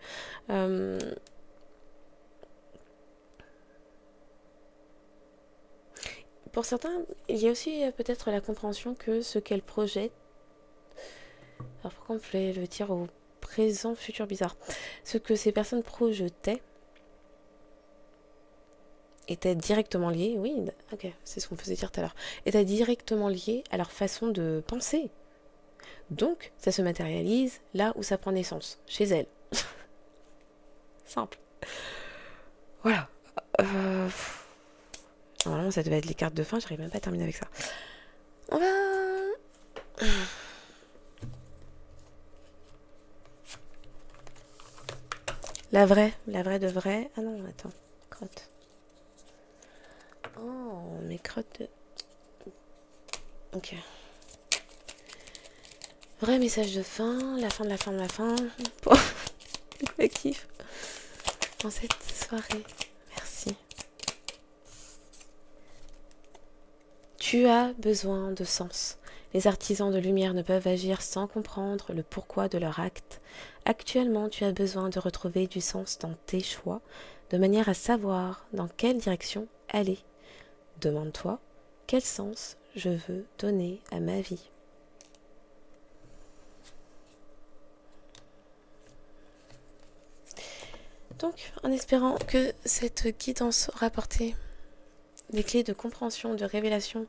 Pour certains, il y a aussi peut-être la compréhension que ce qu'elles projettent, alors pourquoi on peut le dire au présent, futur bizarre, ce que ces personnes projetaient était directement lié, oui, ok, c'est ce qu'on faisait dire tout à l'heure, était directement lié à leur façon de penser. Donc, ça se matérialise là où ça prend naissance, chez elles. Simple. Voilà. Normalement, ça devait être les cartes de fin, j'arrive même pas à terminer avec ça. On va... la vraie de vraie. Ah non, attends, crotte. Oh, mes crottes de... Ok. Vrai message de fin, la fin de la fin de la fin. Pour le collectif. En cette soirée. Merci. Tu as besoin de sens. Les artisans de lumière ne peuvent agir sans comprendre le pourquoi de leur acte. Actuellement, tu as besoin de retrouver du sens dans tes choix, de manière à savoir dans quelle direction aller. Demande-toi, quel sens je veux donner à ma vie? Donc, en espérant que cette guidance aura apporté des clés de compréhension, de révélation,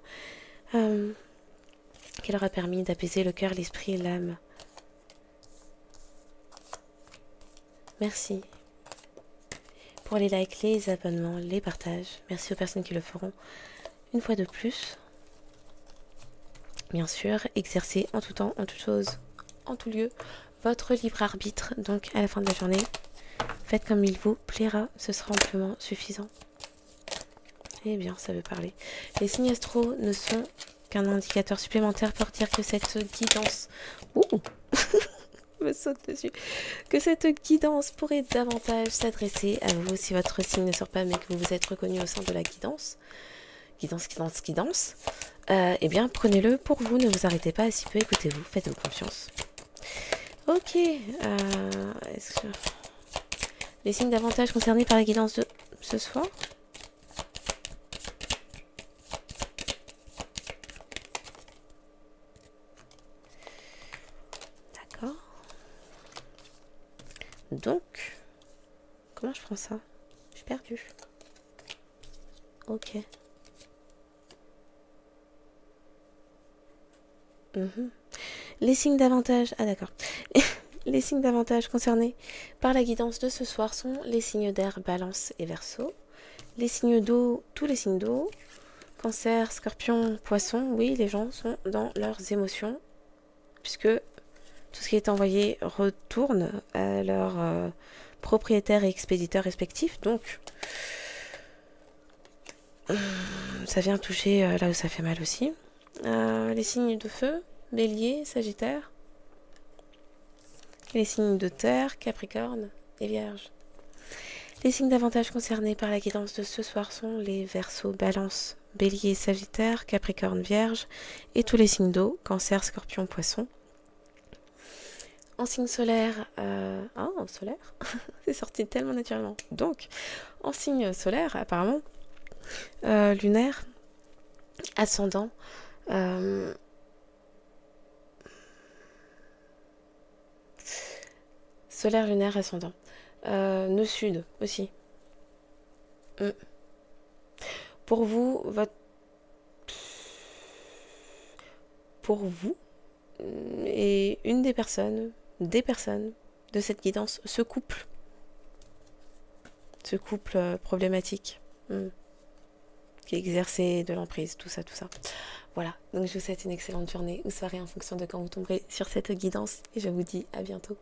qu'elle aura permis d'apaiser le cœur, l'esprit et l'âme. Merci pour les likes, les abonnements, les partages. Merci aux personnes qui le feront une fois de plus. Bien sûr, exercez en tout temps, en toute chose, en tout lieu, votre libre arbitre. Donc, à la fin de la journée, faites comme il vous plaira, ce sera amplement suffisant. Eh bien, ça veut parler. Les signes astro ne sont qu'un indicateur supplémentaire pour dire que cette guidance... Ouh me saute dessus. Que cette guidance pourrait davantage s'adresser à vous si votre signe ne sort pas mais que vous vous êtes reconnu au sein de la guidance. Guidance. Eh bien, prenez-le pour vous, ne vous arrêtez pas à si peu, écoutez-vous, faites-vous confiance. Ok. Est-ce que... Les signes d'avantage concernés par la guidance de ce soir? D'accord. Donc, comment je prends ça? Je suis perdue. Ok. Les signes d'avantage... Ah d'accord. Les signes d'avantage concernés par la guidance de ce soir sont les signes d'air, Balance et Verseau. Les signes d'eau, tous les signes d'eau. Cancer, Scorpion, Poisson. Oui, les gens sont dans leurs émotions. Puisque tout ce qui est envoyé retourne à leurs propriétaires et expéditeurs respectifs. Donc, ça vient toucher là où ça fait mal aussi. Les signes de feu, Bélier, Sagittaire. Les signes de terre, Capricorne et Vierge. Les signes d'avantage concernés par la guidance de ce soir sont les Verseaux, Balance, Bélier, Sagittaire, Capricorne, Vierge et tous les signes d'eau, Cancer, Scorpion, Poisson. En signe solaire, solaire, c'est sorti tellement naturellement. Donc, en signe solaire, apparemment, lunaire, ascendant, solaire, lunaire, ascendant. Nœud sud aussi. Pour vous, pour vous, et une des personnes de cette guidance, ce couple problématique, qui exerçait de l'emprise, tout ça. Voilà, donc je vous souhaite une excellente journée ou soirée en fonction de quand vous tomberez sur cette guidance et je vous dis à bientôt.